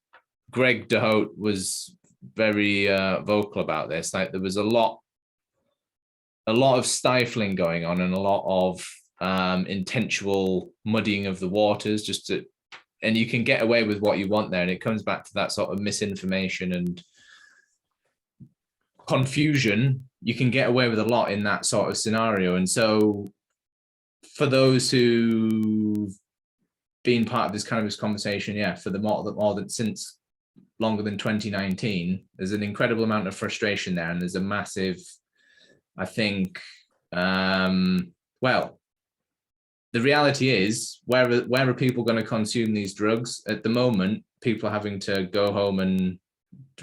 Greg DeHote was very vocal about this. Like, there was a lot of stifling going on and a lot of intentional muddying of the waters and you can get away with what you want there. And it comes back to that sort of misinformation and confusion. You can get away with a lot in that sort of scenario. And so for those who've been part of this cannabis conversation, for the more than since longer than 2019, there's an incredible amount of frustration there. And there's a massive, I think, the reality is, where are people going to consume these drugs? At the moment, people are having to go home and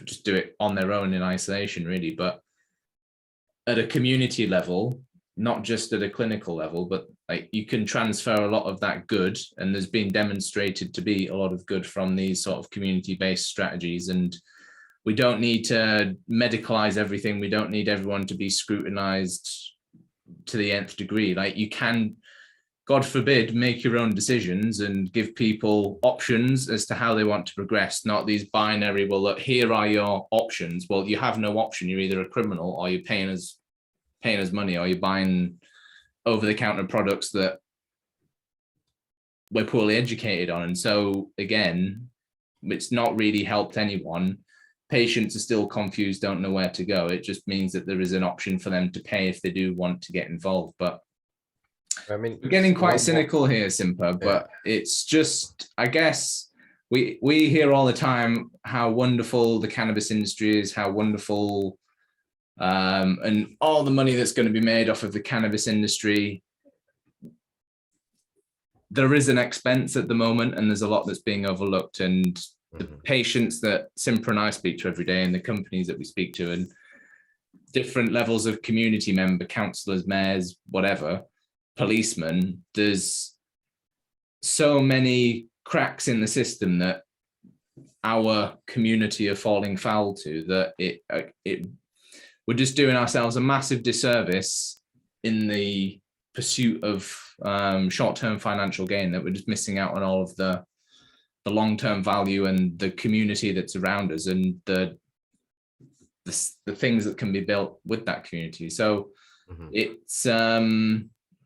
just do it on their own in isolation, really. But at a community level, not just at a clinical level, but like, you can transfer a lot of that good, and there's been demonstrated to be a lot of good from these sort of community-based strategies. And we don't need to medicalize everything. We don't need everyone to be scrutinized to the nth degree. Like, you can God forbid, make your own decisions and give people options as to how they want to progress, not these binary, well, look, here are your options. Well, you have no option. You're either a criminal or you're paying us money, or you're buying over-the-counter products that we're poorly educated on. And so, again, it's not really helped anyone. Patients are still confused, don't know where to go. It just means that there is an option for them to pay if they do want to get involved. But I mean, we're getting quite cynical here, Simpa, but it's just, I guess we hear all the time how wonderful the cannabis industry is, how wonderful, and all the money that's going to be made off of the cannabis industry. There is an expense at the moment, and there's a lot that's being overlooked. And the patients that Simpa and I speak to every day, and the companies that we speak to, and different levels of community member, councillors, mayors, whatever, policemen, there's so many cracks in the system that our community are falling foul to, that we're just doing ourselves a massive disservice in the pursuit of short-term financial gain, that we're just missing out on all of the long-term value and the community that's around us, and the things that can be built with that community. So it's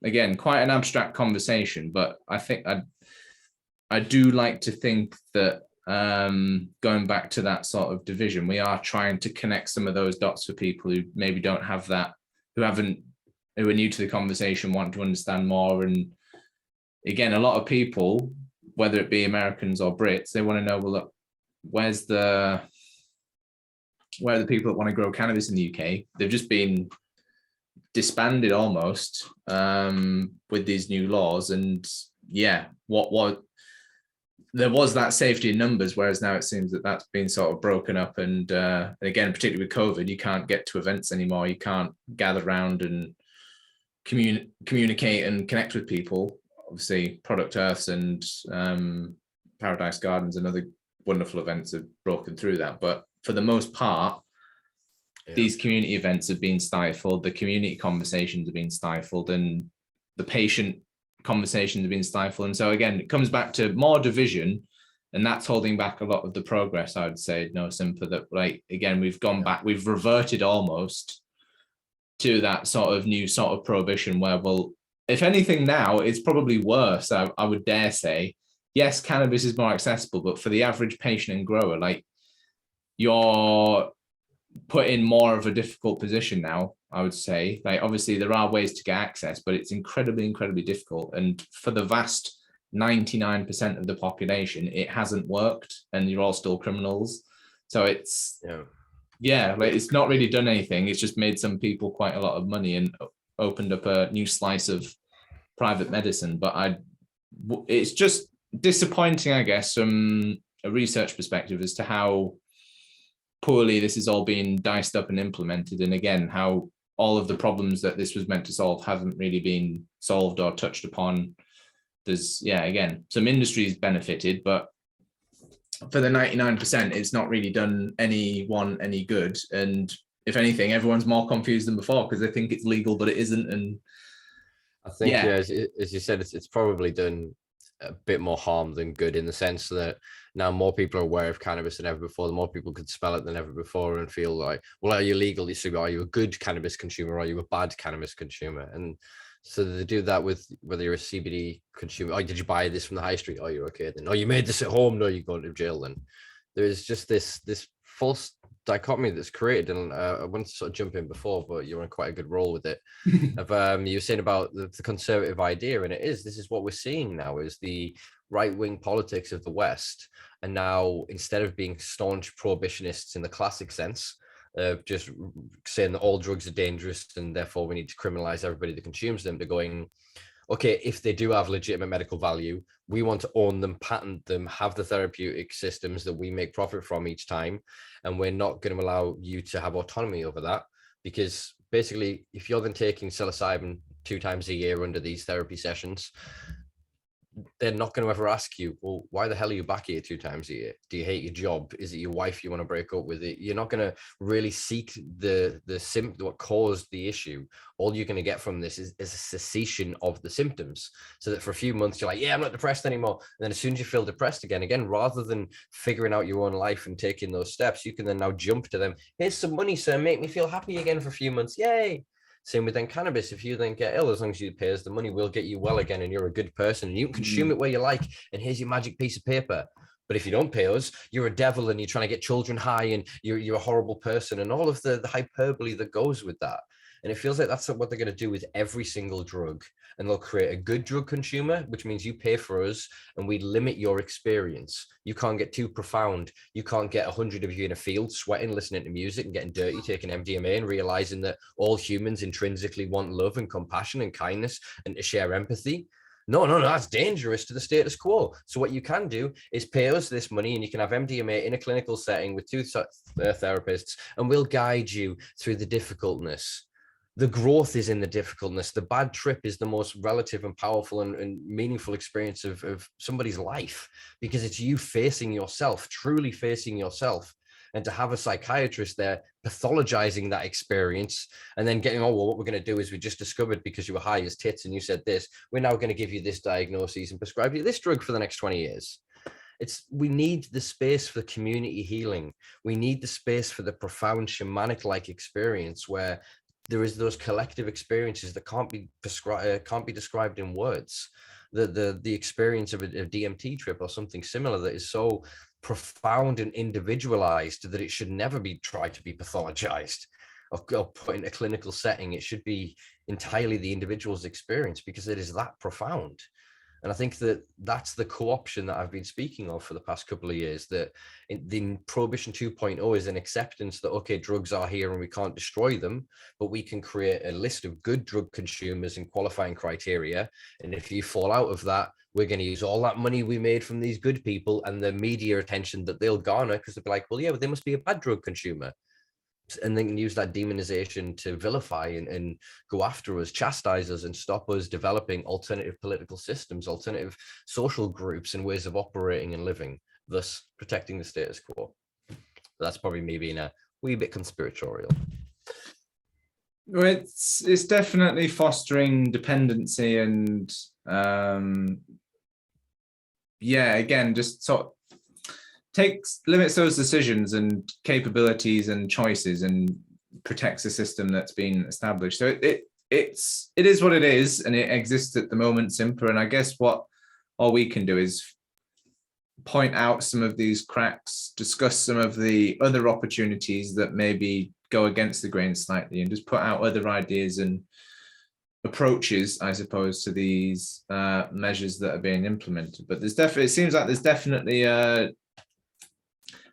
again, quite an abstract conversation, but I think I do like to think that going back to that sort of division, we are trying to connect some of those dots for people who maybe don't have that, who are new to the conversation, want to understand more. And again, a lot of people, whether it be Americans or Brits, they want to know, well, look, where are the people that want to grow cannabis in the UK? They've just been disbanded almost with these new laws. And yeah, what there was that safety in numbers, whereas now it seems that that's been sort of broken up. And again, particularly with COVID, you can't get to events anymore. You can't gather around and communicate and connect with people. Obviously, Product Earths and Paradise Gardens and other wonderful events have broken through that. But for the most part, these community events have been stifled. The community conversations have been stifled, and the patient conversations have been stifled. And so again, it comes back to more division, and that's holding back a lot of the progress, I would say. No, Simpa, that like, again, we've gone back, we've reverted almost to that sort of new sort of prohibition where, well, if anything now, it's probably worse, I would dare say. Yes, cannabis is more accessible, but for the average patient and grower, like, you're put in more of a difficult position now, I would say. Like, obviously there are ways to get access, but it's incredibly, incredibly difficult. And for the vast 99% of the population, it hasn't worked, and you're all still criminals. So it's, like, it's not really done anything. It's just made some people quite a lot of money and opened up a new slice of private medicine. But it's just disappointing, I guess, from a research perspective, as to how poorly this is all being diced up and implemented. And again, how all of the problems that this was meant to solve haven't really been solved or touched upon. There's, again, some industries benefited, but for the 99%, it's not really done anyone any good. And if anything, everyone's more confused than before because they think it's legal, but it isn't. And I think, as you said, it's probably done a bit more harm than good, in the sense that now more people are aware of cannabis than ever before. The more people could smell it than ever before and feel like, well, are you legal? So are you a good cannabis consumer? Or are you a bad cannabis consumer? And so they do that with whether you're a CBD consumer. Oh, did you buy this from the high street? Oh, you're okay then. Oh, you made this at home? No, you're going to jail then. There's just this false dichotomy that's created. And I wanted to sort of jump in before, but you're on quite a good roll with it. You were saying about the conservative idea, and this is what we're seeing now, is the right-wing politics of the West. And now, instead of being staunch prohibitionists in the classic sense, just saying that all drugs are dangerous and therefore we need to criminalize everybody that consumes them, they're going, okay, if they do have legitimate medical value, we want to own them, patent them, have the therapeutic systems that we make profit from each time. And we're not going to allow you to have autonomy over that, because basically, if you're then taking psilocybin 2 times a year under these therapy sessions, they're not going to ever ask you, well, why the hell are you back here 2 times a year? Do you hate your job? Is it your wife you want to break up with? You're not going to really seek what caused the issue. All you're going to get from this is a cessation of the symptoms, so that for a few months you're like, yeah, I'm not depressed anymore. And then as soon as you feel depressed again, rather than figuring out your own life and taking those steps, you can then now jump to them. Here's some money, sir, make me feel happy again for a few months. Yay. Same with then cannabis. If you then get ill, as long as you pay us the money, we'll get you well again, and you're a good person, and you can consume it where you like. And here's your magic piece of paper. But if you don't pay us, you're a devil, and you're trying to get children high, and you're a horrible person, and all of the hyperbole that goes with that. And it feels like that's what they're going to do with every single drug. And they'll create a good drug consumer, which means you pay for us and we limit your experience. You can't get too profound. You can't get 100 of you in a field sweating, listening to music and getting dirty, taking MDMA and realizing that all humans intrinsically want love and compassion and kindness and to share empathy. No, that's dangerous to the status quo. So what you can do is pay us this money, and you can have MDMA in a clinical setting with 2 therapists, and we'll guide you through the difficultness. The growth is in the difficultness. The bad trip is the most relative and powerful and meaningful experience of somebody's life, because it's you facing yourself, truly facing yourself. And to have a psychiatrist there pathologizing that experience and then getting, oh, well, what we're going to do is we just discovered because you were high as tits and you said this, we're now going to give you this diagnosis and prescribe you this drug for the next 20 years. We need the space for community healing. We need the space for the profound shamanic-like experience where there is those collective experiences that can't be described in words. The experience of a DMT trip or something similar that is so profound and individualized that it should never be tried to be pathologized or put in a clinical setting. It should be entirely the individual's experience, because it is that profound. And I think that that's the co-option that I've been speaking of for the past couple of years, that the Prohibition 2.0 is an acceptance that, okay, drugs are here and we can't destroy them, but we can create a list of good drug consumers and qualifying criteria. And if you fall out of that, we're going to use all that money we made from these good people and the media attention that they'll garner, because they'll be like, well, yeah, but they must be a bad drug consumer. And then use that demonization to vilify and go after us, chastise us, and stop us developing alternative political systems, alternative social groups and ways of operating and living, thus protecting the status quo. That's probably me being a wee bit conspiratorial. Well, it's definitely fostering dependency and again, just sort of limits those decisions and capabilities and choices and protects a system that's been established. So it is what it is, and it exists at the moment, Simpa. And I guess what all we can do is point out some of these cracks, discuss some of the other opportunities that maybe go against the grain slightly, and just put out other ideas and approaches, I suppose, to these measures that are being implemented. But it seems like there's definitely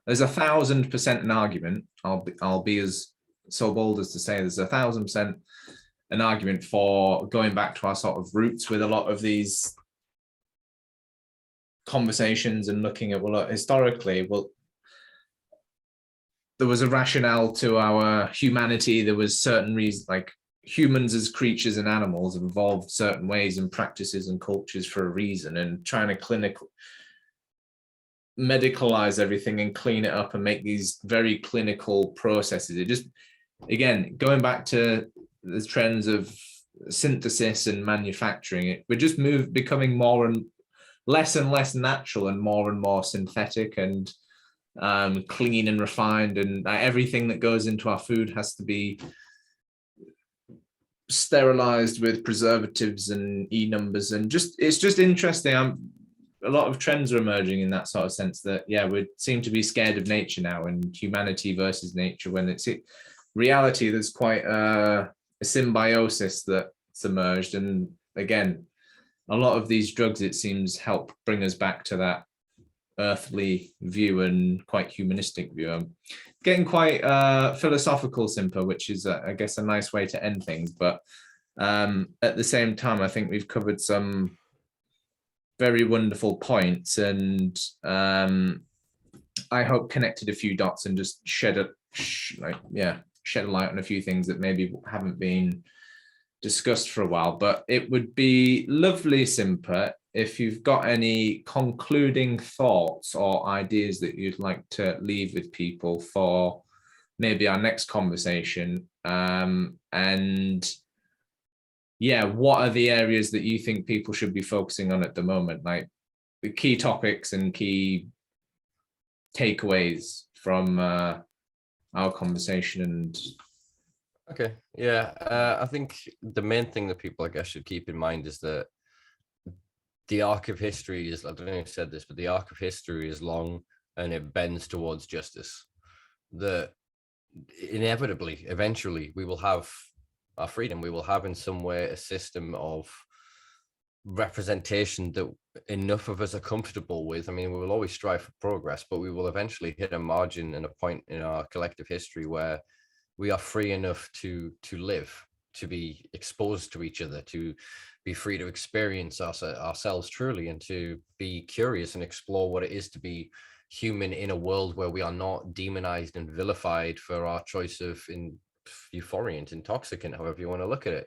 there's 1,000% an argument. I'll be as so bold as to say there's 1,000% an argument for going back to our sort of roots with a lot of these conversations and looking at, well, historically, well, there was a rationale to our humanity. There was certain reasons, like humans as creatures and animals have evolved certain ways and practices and cultures for a reason, and trying to medicalize everything and clean it up and make these very clinical processes. It just, again, going back to the trends of synthesis and manufacturing, we're just becoming more and less natural and more synthetic and clean and refined, and everything that goes into our food has to be sterilized with preservatives and numbers, and it's just interesting. A lot of trends are emerging in that sort of sense that, we seem to be scared of nature now, and humanity versus nature, when it's reality, there's quite a symbiosis that's emerged. And again, a lot of these drugs, it seems, help bring us back to that earthly view and quite humanistic view. I'm getting quite philosophical, Simpa, which is, I guess, a nice way to end things. But at the same time, I think we've covered some very wonderful points, and I hope connected a few dots and just shed a light on a few things that maybe haven't been discussed for a while. But it would be lovely, Simpa, if you've got any concluding thoughts or ideas that you'd like to leave with people for maybe our next conversation. And yeah, what are the areas that you think people should be focusing on at the moment? Like the key topics and key takeaways from our conversation. And okay, yeah, I think the main thing that people, I guess, should keep in mind is that the arc of history is, I don't know if I said this, but the arc of history is long and it bends towards justice. That inevitably, eventually, we will have our freedom. We will have in some way a system of representation that enough of us are comfortable with. I mean, we will always strive for progress, but we will eventually hit a margin and a point in our collective history where we are free enough to live, to be exposed to each other, to be free to experience ourselves truly, and to be curious and explore what it is to be human in a world where we are not demonized and vilified for our choice of euphoriant, intoxicant, however you want to look at it.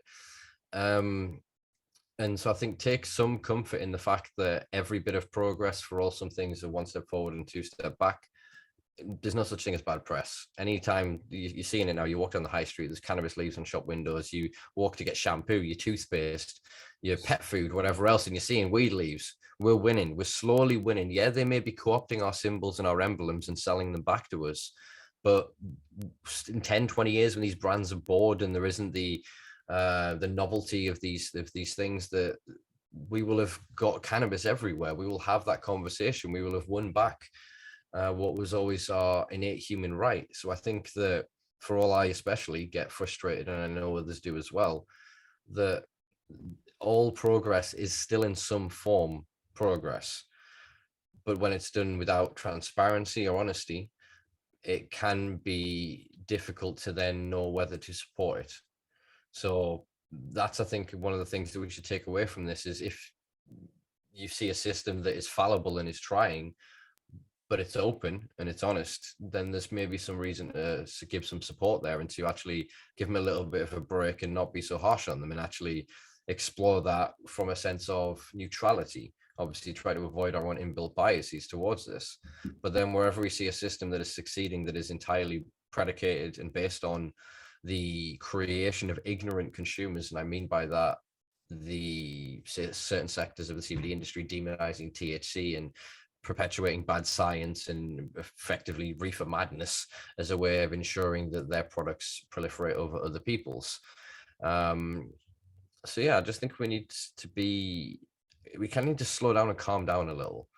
And so I think take some comfort in the fact that every bit of progress, for all some things are one step forward and two step back. There's no such thing as bad press. Anytime you're seeing it now, you walk down the high street, there's cannabis leaves on shop windows, you walk to get shampoo, your toothpaste, your pet food, whatever else, and you're seeing weed leaves. We're winning. We're slowly winning. Yeah, they may be co-opting our symbols and our emblems and selling them back to us. But in 10, 20 years, when these brands are bored and there isn't the novelty of these things, that we will have got cannabis everywhere. We will have that conversation. We will have won back what was always our innate human right. So I think that for all I especially get frustrated, and I know others do as well, that all progress is still in some form progress. But when it's done without transparency or honesty, it can be difficult to then know whether to support it. So that's, I think, one of the things that we should take away from this is if you see a system that is fallible and is trying, but it's open and it's honest, then there's maybe some reason to give some support there and to actually give them a little bit of a break and not be so harsh on them, and actually explore that from a sense of neutrality. Obviously try to avoid our own inbuilt biases towards this. But then wherever we see a system that is succeeding, that is entirely predicated and based on the creation of ignorant consumers, and I mean by that the certain sectors of the CBD industry demonizing THC and perpetuating bad science and effectively reefer madness as a way of ensuring that their products proliferate over other people's. So yeah, I just think we kind of need to slow down and calm down a little.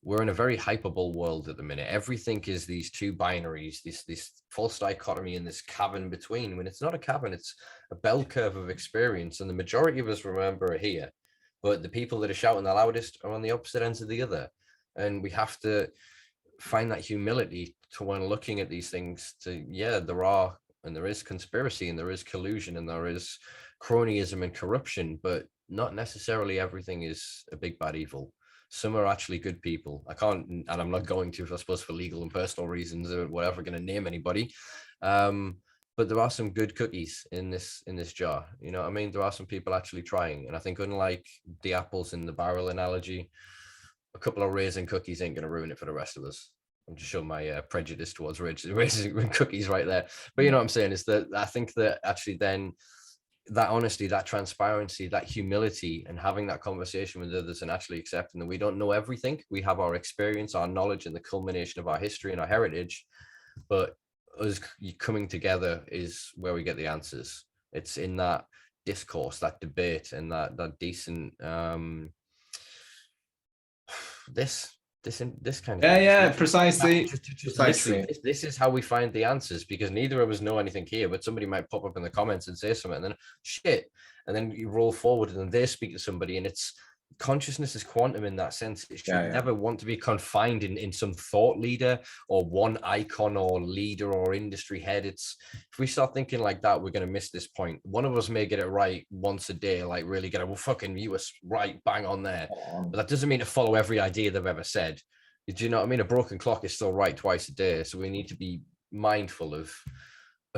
We're in a very hyperbole world at the minute. Everything is these two binaries, this false dichotomy and this cavern between, when it's not a cavern, it's a bell curve of experience. And the majority of us, remember, are here, but the people that are shouting the loudest are on the opposite ends of the other. And we have to find that humility to, when looking at these things, to, yeah, there is conspiracy and there is collusion and there is cronyism and corruption, but not necessarily everything is a big bad evil. Some are actually good people. I can't, and I'm not going to, I suppose, for legal and personal reasons or whatever, going to name anybody. But there are some good cookies in this jar. You know what I mean? There are some people actually trying. And I think, unlike the apples in the barrel analogy, a couple of raisin cookies ain't going to ruin it for the rest of us. I'm just showing my prejudice towards raisin cookies right there. But you know what I'm saying is that I think that actually then that honesty, that transparency, that humility, and having that conversation with others and actually accepting that we don't know everything. We have our experience, our knowledge, and the culmination of our history and our heritage. But us coming together is where we get the answers. It's in that discourse, that debate, and that decent this kind of precisely. This is how we find the answers, because neither of us know anything here, but somebody might pop up in the comments and say something, and then shit, and then you roll forward and then they speak to somebody, and it's consciousness is quantum in that sense. It should never want to be confined in some thought leader or one icon or leader or industry head. It's, if we start thinking like that, we're going to miss this point. One of us may get it right once a day, like really get it fucking US right bang on there, but that doesn't mean to follow every idea they've ever said. Do you know what I mean? A broken clock is still right twice a day, so we need to be mindful of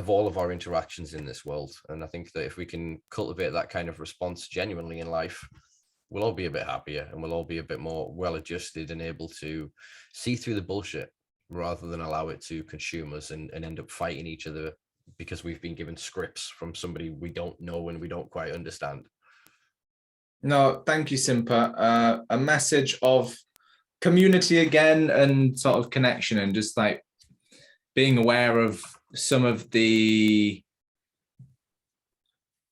all of our interactions in this world. And I think that if we can cultivate that kind of response genuinely in life, we'll all be a bit happier, and we'll all be a bit more well-adjusted and able to see through the bullshit rather than allow it to consume us and end up fighting each other because we've been given scripts from somebody we don't know and we don't quite understand. No, thank you, Simpa. A message of community again, and sort of connection, and just like being aware of some of the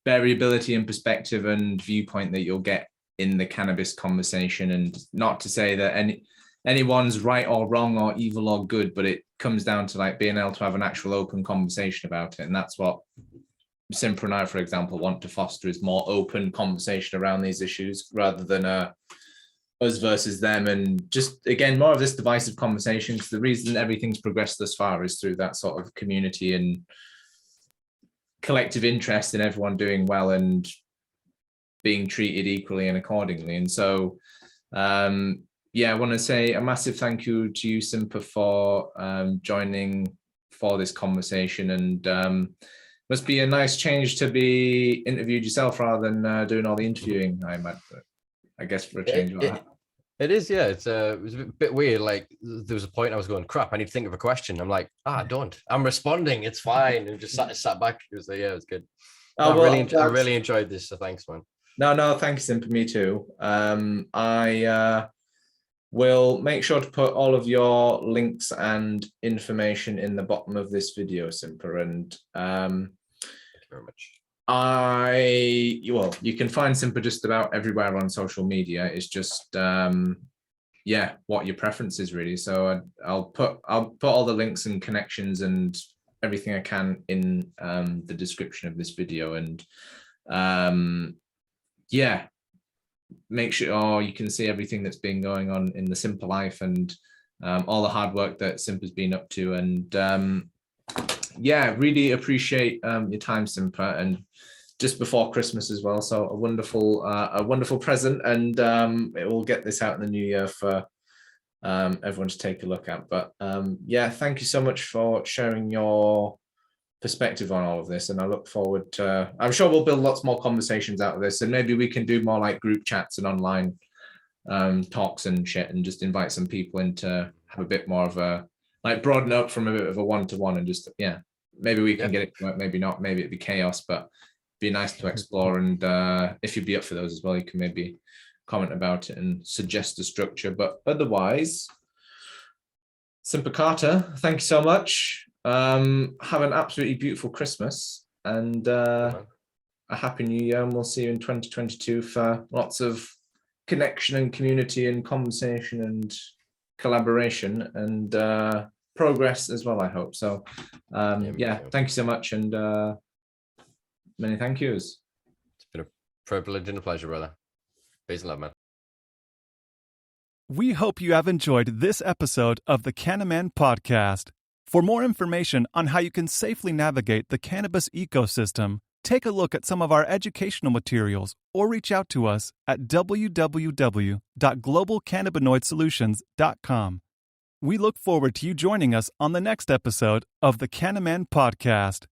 variability and perspective and viewpoint that you'll get in the cannabis conversation. And not to say that anyone's right or wrong or evil or good, but it comes down to like being able to have an actual open conversation about it. And that's what Simpa and I, for example, want to foster, is more open conversation around these issues rather than us versus them. And just, again, more of this divisive conversation, because the reason everything's progressed thus far is through that sort of community and collective interest in everyone doing well and being treated equally and accordingly. And so, yeah, I want to say a massive thank you to you, Simpa, for joining for this conversation. And must be a nice change to be interviewed yourself rather than doing all the interviewing, I guess, for a change like that. It is, yeah. It was a bit weird. Like, there was a point I was going, crap, I need to think of a question. I'm like, don't. I'm responding. It's fine. And just sat back. It was like, yeah, it was good. I really enjoyed this. So thanks, man. No, thank you, Simpa. Me too. I will make sure to put all of your links and information in the bottom of this video, Simpa. And thank you very much. You can find Simpa just about everywhere on social media. It's just what your preference is, really. So I'll put all the links and connections and everything I can in the description of this video. And make sure you can see everything that's been going on in the Simpa life and all the hard work that Simpa's been up to. And really appreciate your time, Simpa, and just before Christmas as well. So a wonderful present, and it will get this out in the new year for everyone to take a look at. But thank you so much for sharing your perspective on all of this, and I look forward to, I'm sure we'll build lots more conversations out of this, and maybe we can do more like group chats and online talks and shit, and just invite some people in to have a bit more of a, like, broaden up from a bit of a one-to-one, and just maybe we can get it to work, maybe not, maybe it'd be chaos, but be nice to explore. And if you'd be up for those as well, you can maybe comment about it and suggest a structure. But otherwise, Simpa Carter, thank you so much. Have an absolutely beautiful Christmas and a happy new year, and we'll see you in 2022 for lots of connection and community and conversation and collaboration and progress as well, I hope. So thank you so much, and many thank yous. It's been a privilege and a pleasure, brother. Peace and love, man. We hope you have enjoyed this episode of the Canna-Man podcast. For more information on how you can safely navigate the cannabis ecosystem, take a look at some of our educational materials or reach out to us at www.globalcannabinoidsolutions.com. We look forward to you joining us on the next episode of the Canna-Man podcast.